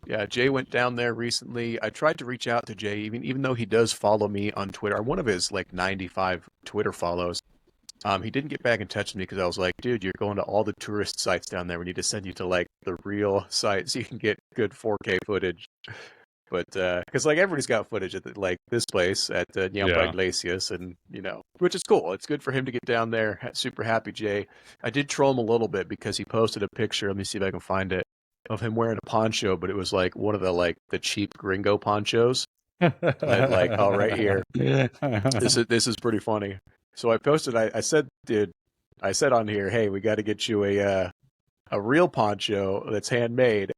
Yeah, Jay went down there recently. I tried to reach out to Jay, even though he does follow me on Twitter. I'm one of his 95 Twitter follows. He didn't get back in touch with me because I was like, dude, you're going to all the tourist sites down there. We need to send you to the real sites so you can get good 4K footage. But because everybody's got footage at this place at Nyamba Iglesias, and which is cool. It's good for him to get down there. Super happy, Jay. I did troll him a little bit because he posted a picture. Let me see if I can find it of him wearing a poncho, but it was one of the cheap gringo ponchos. And right here. This is pretty funny. So I posted. I said, dude, on here, hey, we got to get you a real poncho that's handmade.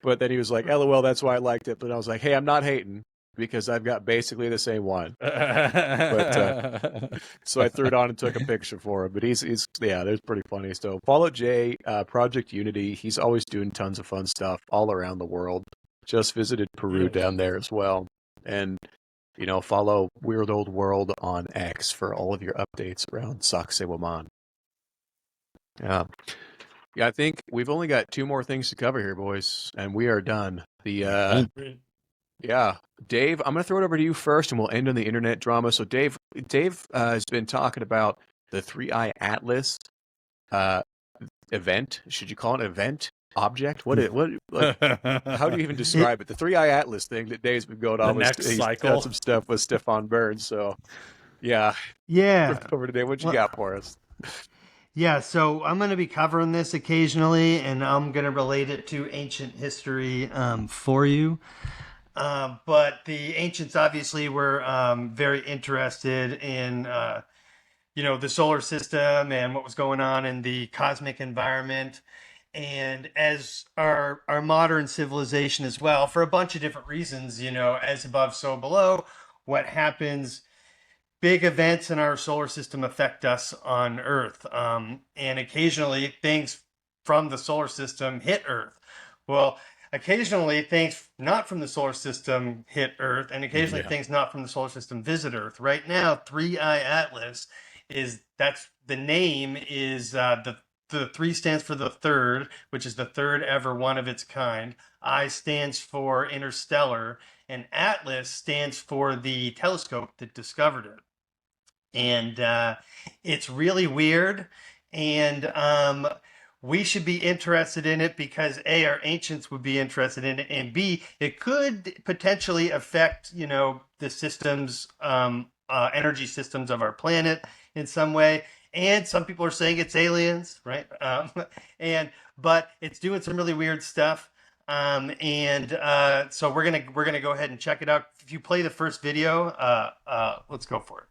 But then he was like, LOL, that's why I liked it. But I was like, hey, I'm not hating because I've got basically the same one. But so I threw it on and took a picture for him. But he's there's pretty funny. So follow Jay, Project Unity. He's always doing tons of fun stuff all around the world. Just visited Peru down there as well. And, follow Weird Old World on X for all of your updates around Sacsayhuaman. Yeah. Yeah, I think we've only got 2 more things to cover here, boys, and we are done. Dave, I'm going to throw it over to you first, and we'll end on the internet drama. So Dave has been talking about the 3-Eye Atlas event. Should you call it an event? Object? How do you even describe it? The 3-Eye Atlas thing that Dave's been going on. He's done some stuff with Stefan Burns. So, yeah. Over to Dave. What you got for us? Yeah, so I'm going to be covering this occasionally, and I'm going to relate it to ancient history for you. But the ancients obviously were very interested in, the solar system and what was going on in the cosmic environment. And as our modern civilization as well, for a bunch of different reasons, as above, so below, what happens. Big events in our solar system affect us on Earth. And occasionally things from the solar system hit Earth. Well, occasionally things not from the solar system hit Earth, and occasionally things not from the solar system visit Earth. Right now, 3-Eye Atlas that's the name is the 3 stands for the third, which is the third ever one of its kind. I stands for interstellar, and Atlas stands for the telescope that discovered it. And it's really weird, and we should be interested in it because A, our ancients would be interested in it, and B, it could potentially affect, the systems, energy systems of our planet in some way. And some people are saying it's aliens, right? But it's doing some really weird stuff. So we're gonna go ahead and check it out. If you play the first video, let's go for it.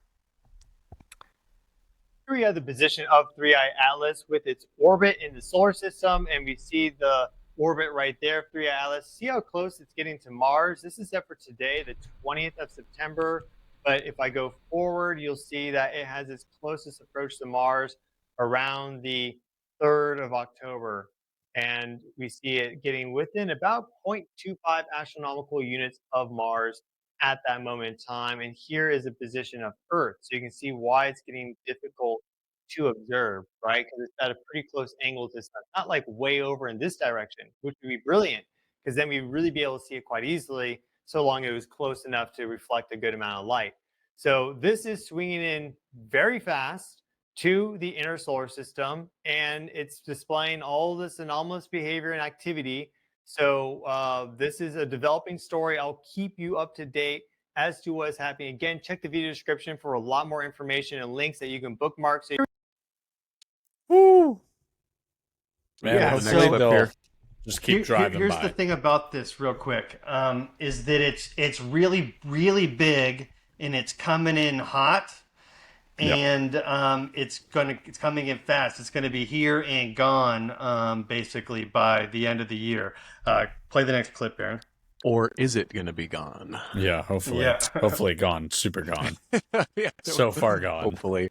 Here we have the position of 3-Eye Atlas with its orbit in the solar system, and we see the orbit right there, 3-Eye Atlas. See how close it's getting to Mars? This is set for today, the 20th of September. But if I go forward, you'll see that it has its closest approach to Mars around the 3rd of October. And we see it getting within about 0.25 astronomical units of Mars at that moment in time. And here is a position of Earth. So you can see why it's getting difficult to observe, right? Because it's at a pretty close angle to the sun. Not like way over in this direction, which would be brilliant, because then we'd really be able to see it quite easily, so long it was close enough to reflect a good amount of light. So this is swinging in very fast to the inner solar system, and it's displaying all this anomalous behavior and activity. So this is a developing story. I'll keep you up to date as to what's happening. Again, check the video description for a lot more information and links that you can bookmark. So Woo! Man, Yeah, hopefully so they'll just keep driving here's by. the thing about this, real quick, is that it's really, really big, and it's coming in hot, and it's coming in fast. It's going to be here and gone, basically by the end of the year. Play the next clip, Aaron. Or is it going to be gone? Yeah, hopefully. Yeah. Hopefully gone. Super gone. Yeah, So far gone. Hopefully.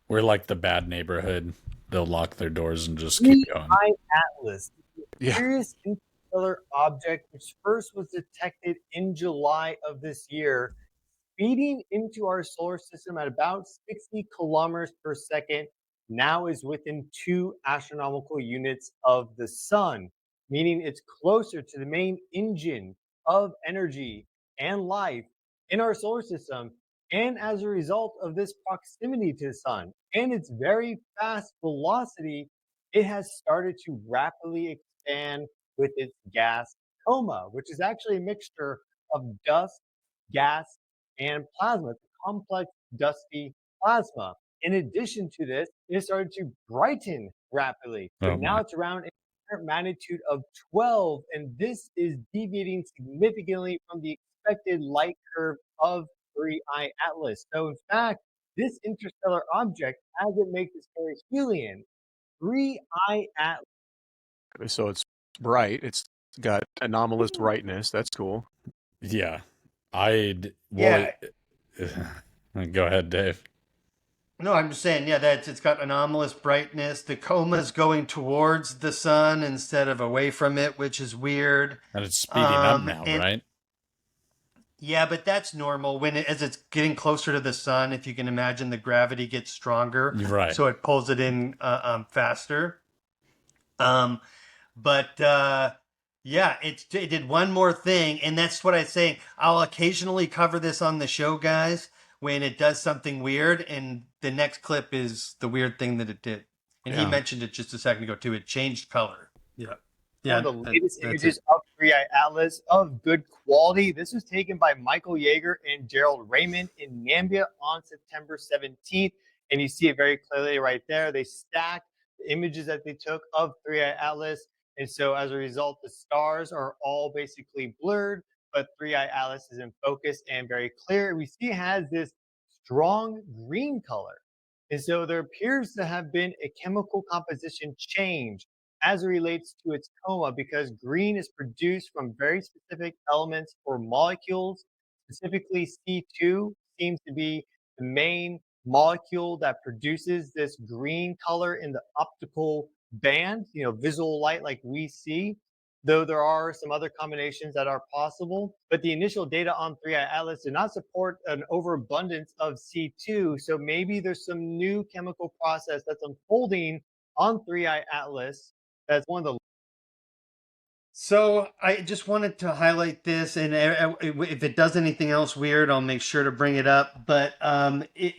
We're like the bad neighborhood. They'll lock their doors and just keep going. Eye Atlas, Yeah. mysterious interstellar object, which first was detected in July of this year, speeding into our solar system at about 60 kilometers per second, now is within 2 astronomical units of the sun, meaning it's closer to the main engine of energy and life in our solar system. And as a result of this proximity to the sun and its very fast velocity, it has started to rapidly expand with its gas coma, which is actually a mixture of dust, gas, and plasma. It's a complex, dusty plasma. In addition to this, it started to brighten rapidly. So Oh, now my. it's around a magnitude of 12, and this is deviating significantly from the expected light curve of 3I Atlas. So in fact, this interstellar object, as it makes its perihelion, 3I Atlas. So it's bright. It's got anomalous brightness. That's cool. Yeah. Yeah. Go ahead, Dave. No, I'm just saying, yeah, it's got anomalous brightness. The coma's going towards the sun instead of away from it, which is weird. And it's speeding up now, and- right? Yeah, but that's normal as it's getting closer to the sun. If you can imagine, the gravity gets stronger, Right. so it pulls it in faster. Yeah, it did one more thing, and that's what I say. I'll occasionally cover this on the show, guys, when it does something weird, and the next clip is the weird thing that it did. And he Yeah. mentioned it just a second ago too. It changed color. Yeah. Yeah, One of the latest that's images it. of 3I Atlas of good quality. This was taken by Michael Yeager and Gerald Raymond in Nambia on September 17th. And you see it very clearly right there. They stacked the images that they took of 3I Atlas. And so as a result, the stars are all basically blurred, but 3I Atlas is in focus and very clear. We see it has this strong green color. And so there appears to have been a chemical composition change as it relates to its coma, because green is produced from very specific elements or molecules. Specifically, C2 seems to be the main molecule that produces this green color in the optical band, visual light like we see, though there are some other combinations that are possible. But the initial data on 3I Atlas did not support an overabundance of C2, so maybe there's some new chemical process that's unfolding on 3I Atlas. That's one of the. So I just wanted to highlight this, and if it does anything else weird, I'll make sure to bring it up. But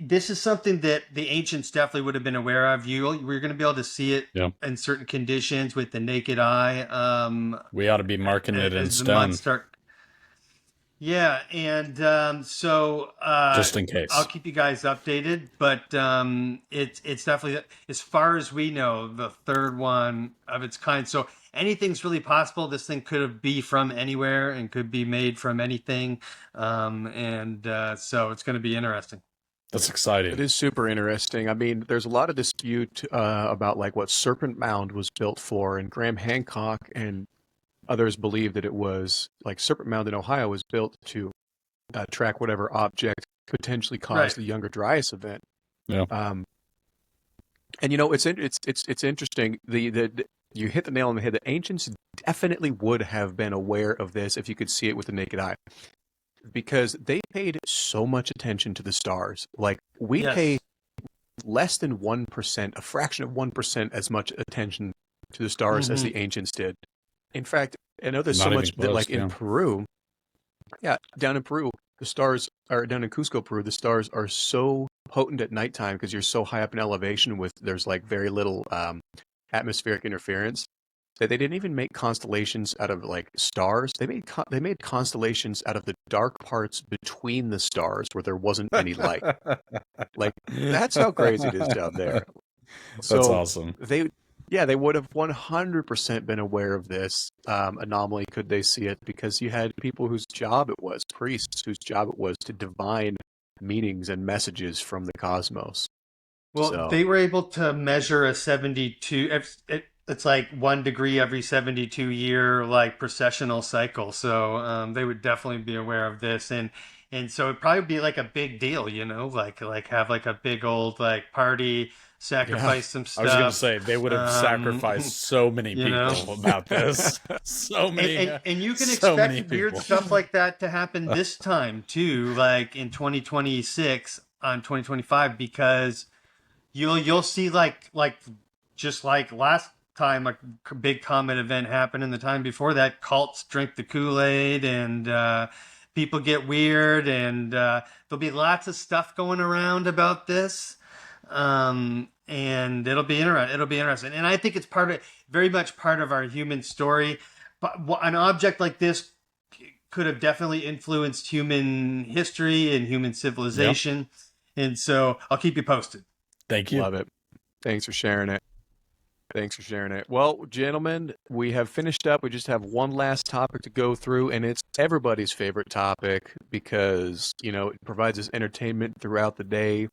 this is something that the ancients definitely would have been aware of. We're going to be able to see it in certain conditions with the naked eye. We ought to be marking it in as the months stone. Yeah, and so Just in case. I'll keep you guys updated. But it's definitely, as far as we know, the third one of its kind. So anything's really possible. This thing could be from anywhere and could be made from anything, so it's going to be interesting. That's exciting. It is super interesting. I mean, there's a lot of dispute about like what Serpent Mound was built for, and Graham Hancock and others believe that it was like Serpent Mound in Ohio was built to track whatever object could potentially cause the Younger Dryas event. Yeah. And it's interesting. You hit the nail on the head. The ancients definitely would have been aware of this if you could see it with the naked eye, because they paid so much attention to the stars. Like we pay less than 1%, a fraction of 1% as much attention to the stars as the ancients did. In fact, I know there's so much that like in Peru, down in Peru, the stars are down in Cusco, Peru. The stars are so potent at nighttime because you're so high up in elevation with there's like very little atmospheric interference that they didn't even make constellations out of like stars. They made constellations out of the dark parts between the stars where there wasn't any light. Like that's how crazy it is down there. That's So awesome. they would have 100% been aware of this anomaly could they see it, because you had people whose job it was, priests whose job it was to divine meanings and messages from the cosmos. Well, So- they were able to measure a 72. It's like 1 degree every 72 year like precessional cycle. So they would definitely be aware of this, and so it'd probably be like a big deal, you know, like have like a big old like party, sacrifice some stuff. I was going to say they would have sacrificed so many you people know? about this. So many, and you can so many expect weird people. stuff like that to happen this time too, like in 2026 on 2025, because you'll see like just like last time a big comet event happened, and the time before that cults drink the Kool-Aid and people get weird, and there'll be lots of stuff going around about this, and it'll be interesting. And I think it's very much part of our human story. But an object like this could have definitely influenced human history and human civilization. And so I'll keep you posted. Thank you. Love it. Thanks for sharing it. Well, gentlemen, we have finished up. We just have one last topic to go through, and it's everybody's favorite topic because, you know, it provides us entertainment throughout the day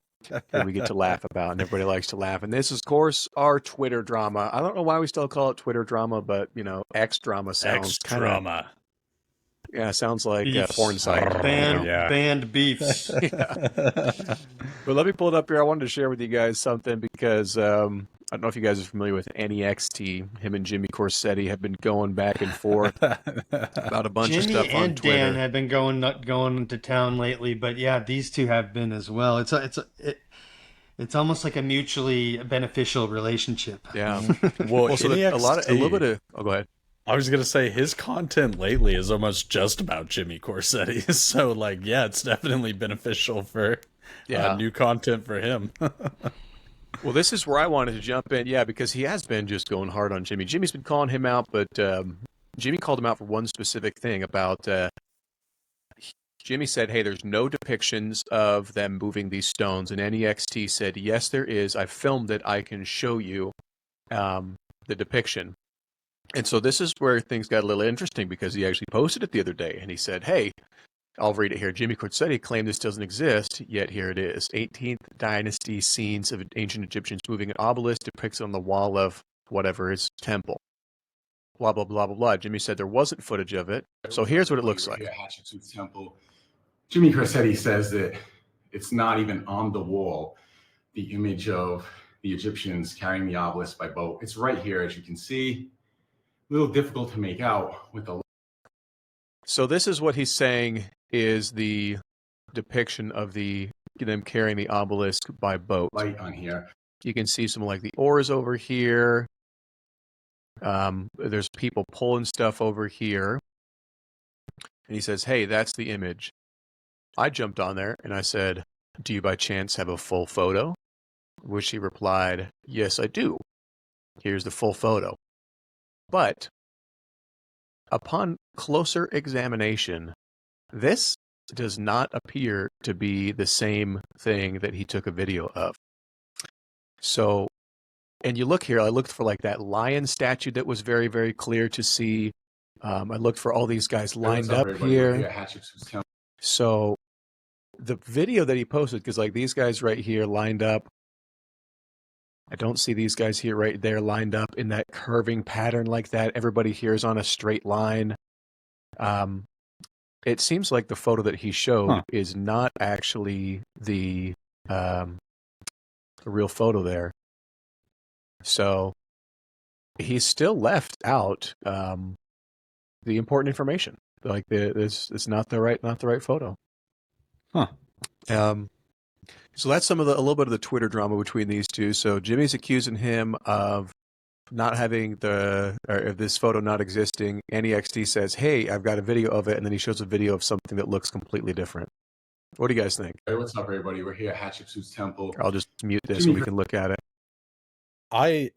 that we get to laugh about, and everybody likes to laugh. And this is, of course, our Twitter drama. I don't know why we still call it Twitter drama, but, you know, X drama sounds kind of... X-drama. Yeah, sounds like a Beefs. porn site. Banned beefs. But let me pull it up here. I wanted to share with you guys something because I don't know if you guys are familiar with Anyextee. Him and Jimmy Corsetti have been going back and forth about a bunch of stuff on and Twitter. Dan have been going to town lately, but yeah, these two have been as well. It's almost like a mutually beneficial relationship. Yeah. Well, so a little bit of... Oh, go ahead. I was gonna say his content lately is almost just about Jimmy Corsetti, so like, yeah, it's definitely beneficial for new content for him. Well, this is where I wanted to jump in, because he has been just going hard on Jimmy. Jimmy's been calling him out, but Jimmy called him out for one specific thing about. Jimmy said, "Hey, there's no depictions of them moving these stones," and Anyextee said, "Yes, there is. I filmed it. I can show you the depiction." And so this is where things got a little interesting because he actually posted it the other day and he said, "Hey, I'll read it here. Jimmy Corsetti claimed this doesn't exist, yet here it is. 18th dynasty scenes of ancient Egyptians moving an obelisk depicts on the wall of whatever his temple. Blah, blah, blah, blah, blah." Jimmy said there wasn't footage of it. So here's what it looks like. Hatshepsut's temple. Jimmy Corsetti says that it's not even on the wall, the image of the Egyptians carrying the obelisk by boat. It's right here, as you can see. A little difficult to make out with the... So this is what he's saying is the depiction of them carrying the obelisk by boat. Light on here. You can see some like the oars over here. There's people pulling stuff over here. And he says, "Hey, that's the image." I jumped on there and I said, "Do you by chance have a full photo?" Which he replied, "Yes, I do. Here's the full photo." But upon closer examination, this does not appear to be the same thing that he took a video of. So, and you look here, I looked for like that lion statue that was very, very clear to see. I looked for all these guys lined up here. So the video that he posted, because like these guys right here lined up, I don't see these guys here right there lined up in that curving pattern like that. Everybody here is on a straight line. It seems like the photo that he showed is not actually the real photo there. So he's still left out the important information. Like it's not the right photo. Huh. So that's a little bit of the Twitter drama between these two. So Jimmy's accusing him of not having or this photo not existing, Anyextee says, "Hey, I've got a video of it," and then he shows a video of something that looks completely different. What do you guys think? Hey, what's up, everybody? We're here at Hatshepsut's temple. I'll just mute this and we can look at it.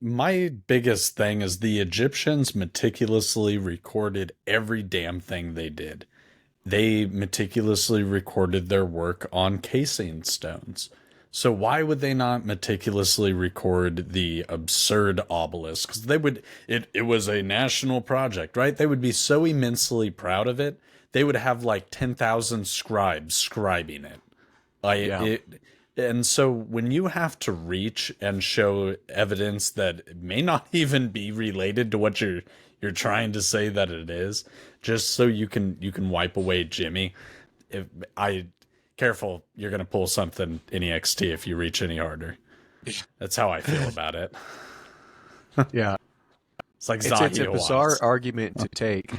My biggest thing is the Egyptians meticulously recorded every damn thing they did. They meticulously recorded their work on casing stones. So why would they not meticulously record the absurd obelisk? Because they would, it was a national project, right? They would be so immensely proud of it. They would have like 10,000 scribes scribing it. And so when you have to reach and show evidence that may not even be related to what you're trying to say that it is, just so you can wipe away Jimmy, careful, you're gonna pull something in EXT if you reach any harder. That's how I feel about it. Yeah, it's like it's a bizarre argument to take,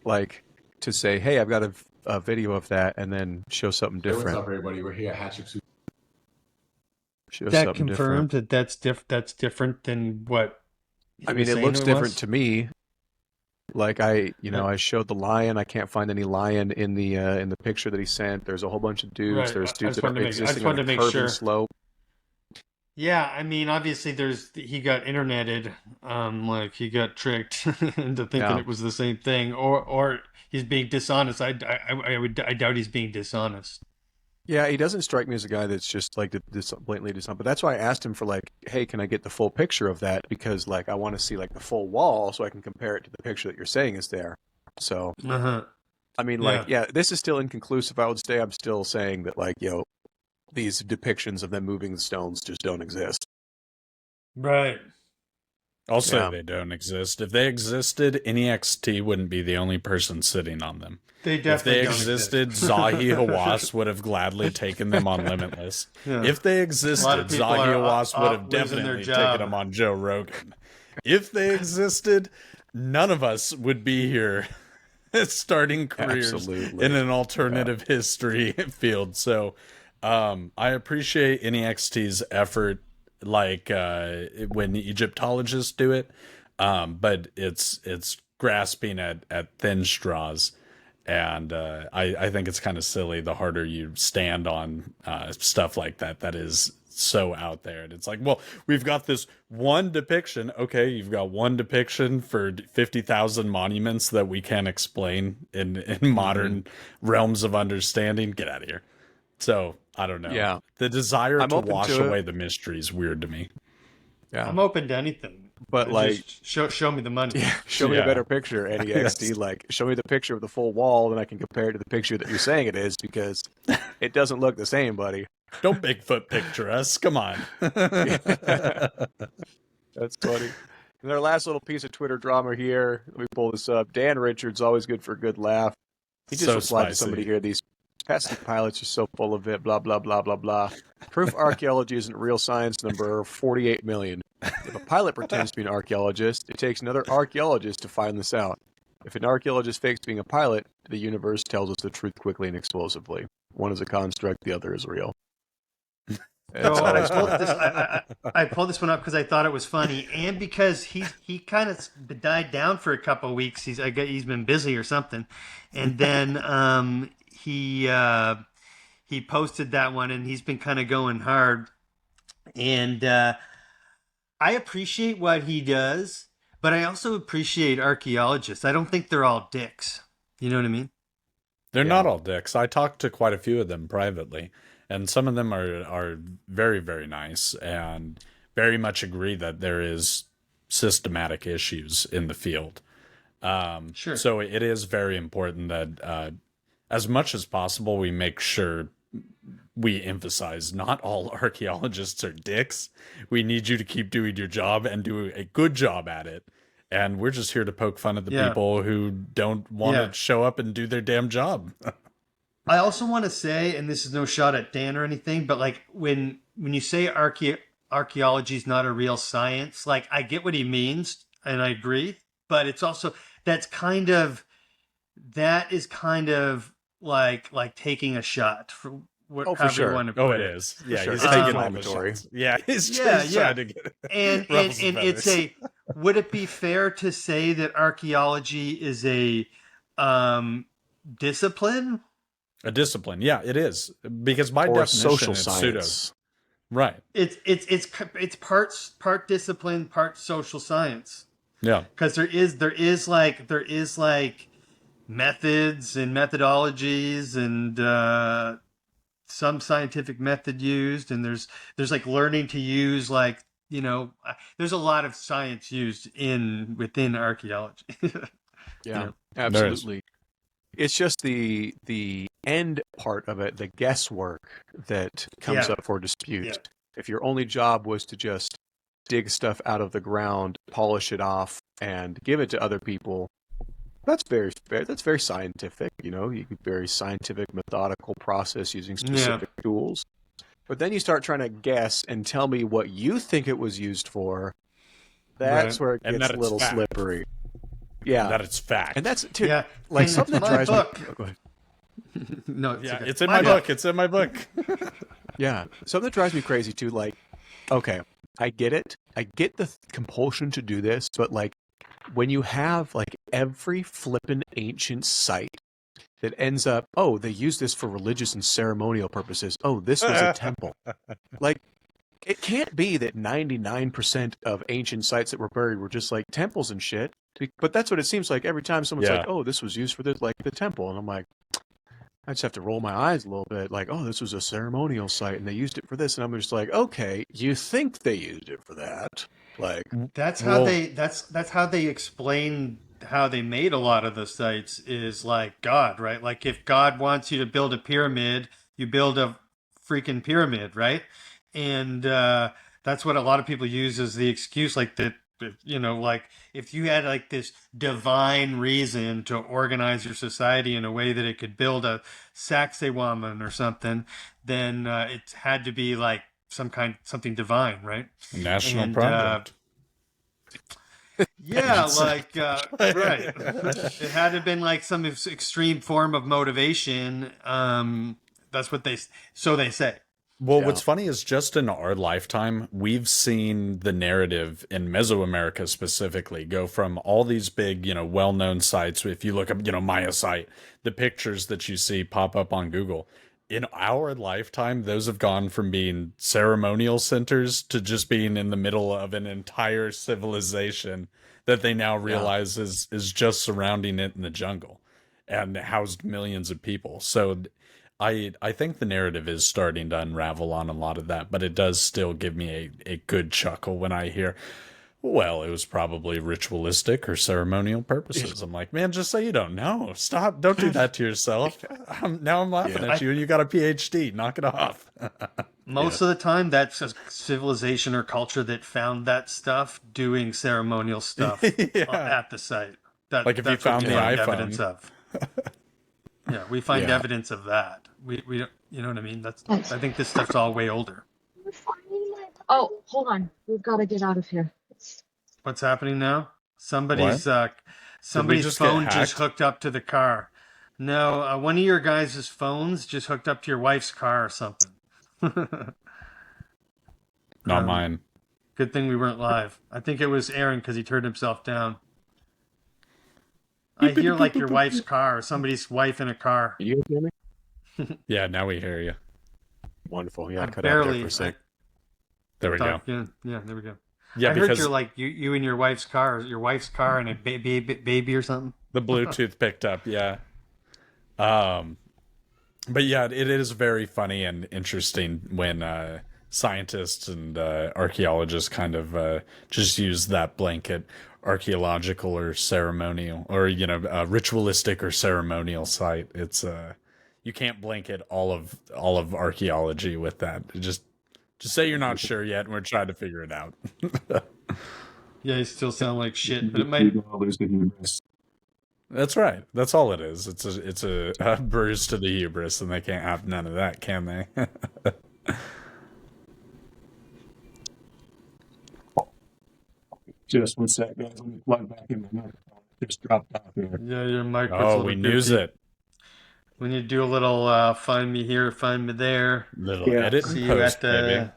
like to say, "Hey, I've got a video of that," and then show something different. Hey, what's up, everybody? We're here at Hatshepsut. That confirmed that that's different than what. I mean, it looks different to me. Like I showed the lion. I can't find any lion in the picture that he sent. There's a whole bunch of dudes. Right. There's dudes that are existing on on a curving sure. slope. Yeah, I mean, obviously, he got interneted, like he got tricked into thinking it was the same thing, or he's being dishonest. I doubt he's being dishonest. Yeah, he doesn't strike me as a guy that's just like blatantly dishonest. But that's why I asked him for like, hey, can I get the full picture of that? Because like I want to see like the full wall so I can compare it to the picture that you're saying is there. So, I mean, like, this is still inconclusive. I would say I'm still saying that like, these depictions of them moving the stones just don't exist. Right. I'll say they don't exist. If they existed, Anyextee wouldn't be the only person sitting on them. They definitely if they existed, Zahi Hawass would have gladly taken them on Limitless. Yeah. If they existed, Zahi Hawass would have definitely taken them on Joe Rogan. If they existed, none of us would be here starting careers in an alternative history field. So I appreciate Anyextee's effort, like when Egyptologists do it, but it's grasping at thin straws. And I think it's kind of silly the harder you stand on stuff like that is so out there. And it's like, well, we've got this one depiction. Okay, you've got one depiction for 50,000 monuments that we can't explain in modern realms of understanding. Get out of here. So, I don't know. Yeah. The desire to wash away the mystery is weird to me. Yeah. I'm open to anything. But like, show me the money. Yeah, show me a better picture, Anyextee. Like, show me the picture of the full wall, then I can compare it to the picture that you're saying it is, because it doesn't look the same, buddy. Don't Bigfoot picture us. Come on. That's funny. And our last little piece of Twitter drama here. Let me pull this up. Dan Richards, always good for a good laugh. He just replied to somebody here. These pesky pilots are so full of it. Blah blah blah blah blah. Proof archaeology isn't real science. Number 48 million. If a pilot pretends to be an archaeologist, it takes another archaeologist to find this out. If an archaeologist fakes being a pilot, the universe tells us the truth quickly and explosively. One is a construct, the other is real. I pulled this one up because I thought it was funny, and because he kind of died down for a couple of weeks. He's been busy or something, and then he posted that one, and he's been kind of going hard. And I appreciate what he does, but I also appreciate archaeologists. I don't think they're all dicks. You know what I mean? They're not all dicks. I talked to quite a few of them privately, and some of them are very, very nice and very much agree that there is systematic issues in the field. Sure. So it is very important that as much as possible, we make sure we emphasize not all archaeologists are dicks. We need you to keep doing your job and do a good job at it. And we're just here to poke fun at the people who don't want to show up and do their damn job. I also want to say, and this is no shot at Dan or anything, but like when you say archaeology is not a real science, like I get what he means and I agree, but it's also that is kind of like taking a shot. what for however sure. you want to Oh, put it it. is. Yeah, sure. he's It's taking all the inflammatory. shots. Yeah, he's Yeah, trying to get and ruffles and it's feathers. would it be fair to say that archaeology is a discipline? A discipline. Yeah, it is. Because by Or definition, social it's science. Right. It's part discipline, part social science. Yeah. Because there is like methods and methodologies and some scientific method used, and there's like learning to use, like, there's a lot of science used within archaeology. Yeah, absolutely. It's just the end part of it, the guesswork that comes up for dispute. Yeah. If your only job was to just dig stuff out of the ground, polish it off, and give it to other people, that's very scientific. You very scientific, methodical process using specific tools. But then you start trying to guess and tell me what you think it was used for. That's where it gets a little slippery. Yeah, that it's fact, and that's like something that drives me. Oh, go ahead. No, okay. It's in my book. It's in my book. Yeah, something that drives me crazy too. Like, okay, I get it. I get the compulsion to do this, but like, when you have like every flippin' ancient site that ends up, oh, they use this for religious and ceremonial purposes. Oh, this was a temple. Like, it can't be that 99% of ancient sites that were buried were just like temples and shit. But that's what it seems like every time someone's like, oh, this was used for this, like the temple. And I'm like, I just have to roll my eyes a little bit. Like, oh, this was a ceremonial site and they used it for this. And I'm just like, okay, you think they used it for that. Like, that's how they explain how they made a lot of the sites, is like God, right? Like, if God wants you to build a pyramid, you build a freaking pyramid, right? And that's what a lot of people use as the excuse, like that, like if you had like this divine reason to organize your society in a way that it could build a Sacsayhuaman or something, then it had to be like something divine, right? National project. Yeah, like right. It had to have been like some extreme form of motivation. That's what they say. Well, what's funny is just in our lifetime, we've seen the narrative in Mesoamerica specifically go from all these big, well-known sites. If you look up, Maya site, the pictures that you see pop up on Google. In our lifetime, those have gone from being ceremonial centers to just being in the middle of an entire civilization that they now realize is just surrounding it in the jungle and housed millions of people. So I think the narrative is starting to unravel on a lot of that, but it does still give me a good chuckle when I hear, well, it was probably ritualistic or ceremonial purposes. I'm like, man, just say you don't know. Stop. Don't do that to yourself. Now I'm laughing at you. You got a PhD. Knock it off. Most of the time, that's a civilization or culture that found that stuff doing ceremonial stuff at the site. Like if you found the iPhone. Evidence of. Yeah, we find evidence of that. We don't, you know what I mean? I think this stuff's all way older. Oh, hold on. We've got to get out of here. What's happening now? Somebody's just phone get just hacked? hooked up to the car. No, one of your guys' phones just hooked up to your wife's car or something. Not mine. Good thing we weren't live. I think it was Aaron because he turned himself down. I hear like your wife's car, or somebody's wife in a car. You hear me? Yeah, now we hear you. Wonderful. Yeah, I cut out barely. there for a sec. There we go. Yeah, there we go. Yeah, I heard because you're like you and your wife's car and a baby or something. the Bluetooth picked up, yeah. But yeah, it is very funny and interesting when scientists and archaeologists kind of just use that blanket archaeological or ceremonial or ritualistic or ceremonial site. It's you can't blanket all of archaeology with that. Just say you're not sure yet, and we're trying to figure it out. Yeah, you still sound like shit, but it might. That's right. That's all it is. It's a bruise to the hubris, and they can't have none of that, can they? Just one sec, guys. Let me plug back in my microphone. Just dropped off here. Yeah, your microphone. Oh, we news it. We need to do a little find me here, find me there. Little edit and See you post, at the baby.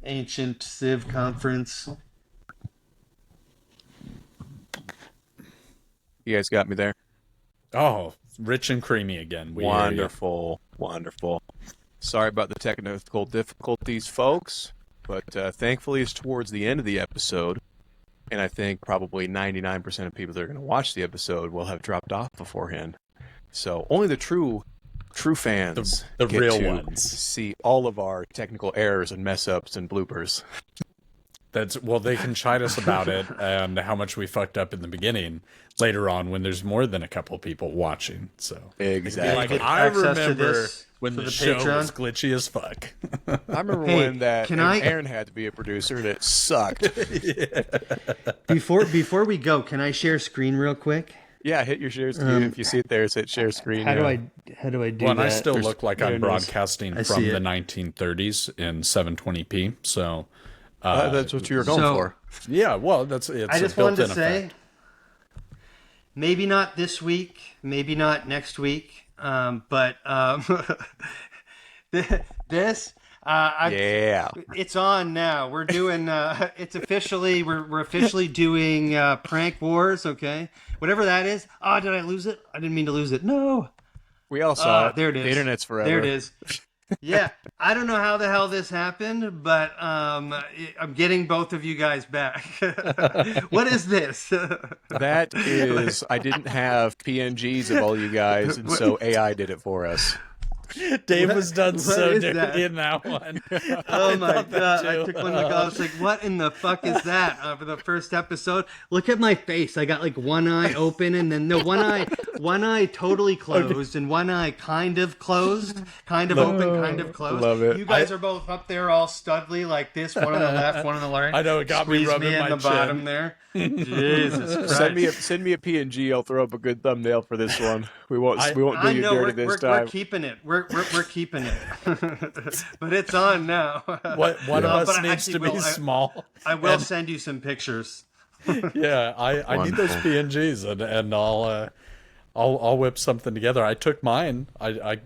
Ancient Civ conference. You guys got me there? Oh, rich and creamy again. We hear you. Wonderful. Wonderful. Sorry about the technical difficulties, folks, but thankfully it's towards the end of the episode, and I think probably 99% of people that are going to watch the episode will have dropped off beforehand. So only the true fans, the get real to ones, see all of our technical errors and mess ups and bloopers. Well, they can chide us about it and how much we fucked up in the beginning later on when there's more than a couple people watching. So exactly. Like, I remember this when for the the show Patreon? was glitchy as fuck. I remember Hey, when can I- Aaron had to be a producer and it sucked. Before we go, can I share screen real quick? Yeah, hit your share screen. If you see it there, hit share screen. How do I do Well, and that? I still look like I'm There it is. broadcasting I from see the it. 1930s in 720p. So that's what you were going for. Yeah, well, it's I just a wanted built-in to say, effect. maybe not this week, maybe not next week, but this. Yeah, it's on now. We're doing. It's officially. We're officially doing prank wars. Okay, whatever that is. Oh, did I lose it? I didn't mean to lose it. No. We all saw it. There it is. The internet's forever. There it is. Yeah, I don't know how the hell this happened, but I'm getting both of you guys back. What is this? That is, I didn't have PNGs of all you guys, and so AI did it for us. Dave was done so is dirty that? in that one. Oh my thought that god! I too. took one look. I was like, "What in the fuck is that?" For the first episode, look at my face. I got like one eye open, and then one eye totally closed, and one eye kind of closed, kind of open, kind of closed. Love it. You guys are both up there, all studly like this. One on the left, one on the right. I know, it got me Squeeze rubbing me in my the chin. bottom there. Jesus Christ! Send me a PNG. I'll throw up a good thumbnail for this one. We won't do I you know dirty this we're time. keeping it. We're keeping it. But it's on now. One of us but I needs actually to be will. small. I will and- send you some pictures. Yeah, I need those PNGs, and I'll whip something together. I took mine. I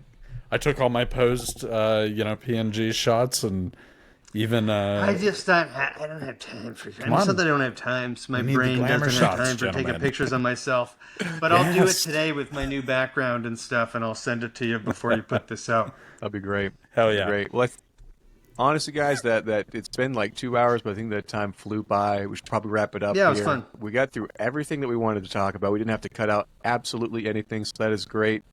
took all my posed PNG shots, and even I just don't. I don't have time for. Come It's on. not that I don't have time. So my We need the brain glamour doesn't have shots, time for taking gentlemen. pictures of myself. But I'll do it Yes. today with my new background and stuff, and I'll send it to you before you put this out. That'd be great. Hell yeah. Great. Well, honestly, guys, that it's been like 2 hours, but I think that time flew by. We should probably wrap it up. Yeah, it was here. fun. We got through everything that we wanted to talk about. We didn't have to cut out absolutely anything, so that is great.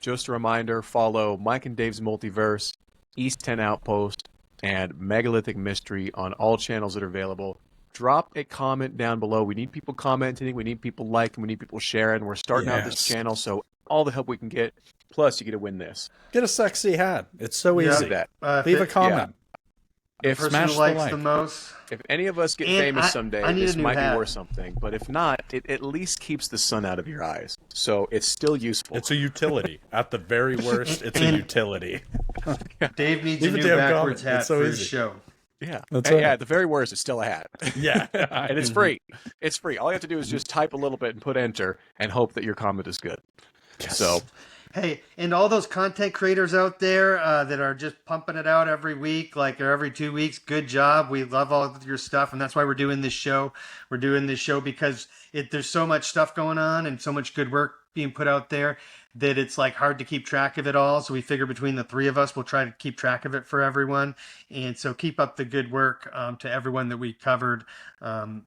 Just a reminder, follow Mike and Dave's Multiverse, East10 Outpost, and Megalithic Mystery on all channels that are available. Drop a comment down below. We need people commenting, we need people liking, we need people sharing. We're starting out this Yes. channel, so all the help we can get. Plus, you get to win this. get a sexy hat. It's so Yeah. easy. That. Leave a if- comment. If person smash who the likes like. the most. If any of us get And famous I someday, need a this new might hat. be worth something. But if not, it at least keeps the sun out of your eyes. So it's still useful. It's a utility. At the very worst, it's a And- utility. Dave needs Leave a a new damn backwards comment. hat It's so for his easy. show. Yeah. That's Hey, right. yeah, at the very worst, it's still a hat. Yeah. And it's free. It's free. All you have to do is just type a little bit and put enter and hope that your comment is good. Yes. So Hey, and all those content creators out there that are just pumping it out every week, like or every 2 weeks, good job. We love all of your stuff, and that's why we're doing this show. We're doing this show because there's so much stuff going on and so much good work being put out there that it's like hard to keep track of it all. So we figure between the three of us, we'll try to keep track of it for everyone. And so keep up the good work to everyone that we covered. And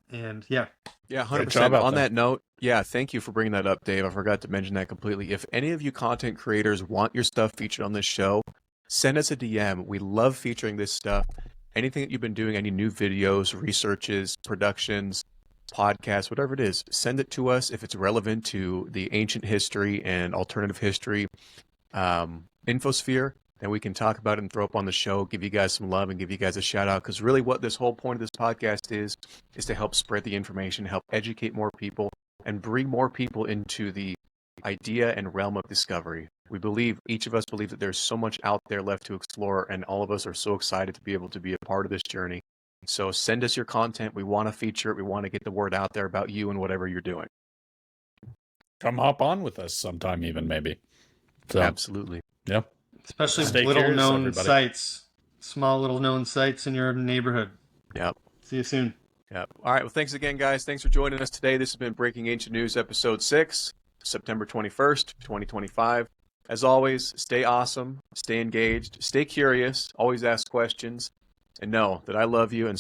yeah. Yeah, Great 100%. job out On there. that note, yeah, thank you for bringing that up, Dave. I forgot to mention that completely. If any of you content creators want your stuff featured on this show, send us a DM. We love featuring this stuff. Anything that you've been doing, any new videos, researches, productions, podcasts, whatever it is, send it to us if it's relevant to the ancient history and alternative history infosphere. Then we can talk about it and throw up on the show, give you guys some love and give you guys a shout out. Because really what this whole point of this podcast is to help spread the information, help educate more people, and bring more people into the idea and realm of discovery. We believe, each of us believe that there's so much out there left to explore, and all of us are so excited to be able to be a part of this journey. So send us your content. We want to feature it. We want to get the word out there about you and whatever you're doing. Come hop on with us sometime, even maybe. So, absolutely. Yeah. Especially Stay little curious, known everybody. sites, small little known sites in your neighborhood. Yep. See you soon. Yep. All right. Well, thanks again, guys. Thanks for joining us today. This has been Breaking Ancient News, episode 6, September 21st, 2025. As always, stay awesome, stay engaged, stay curious, always ask questions, and know that I love you and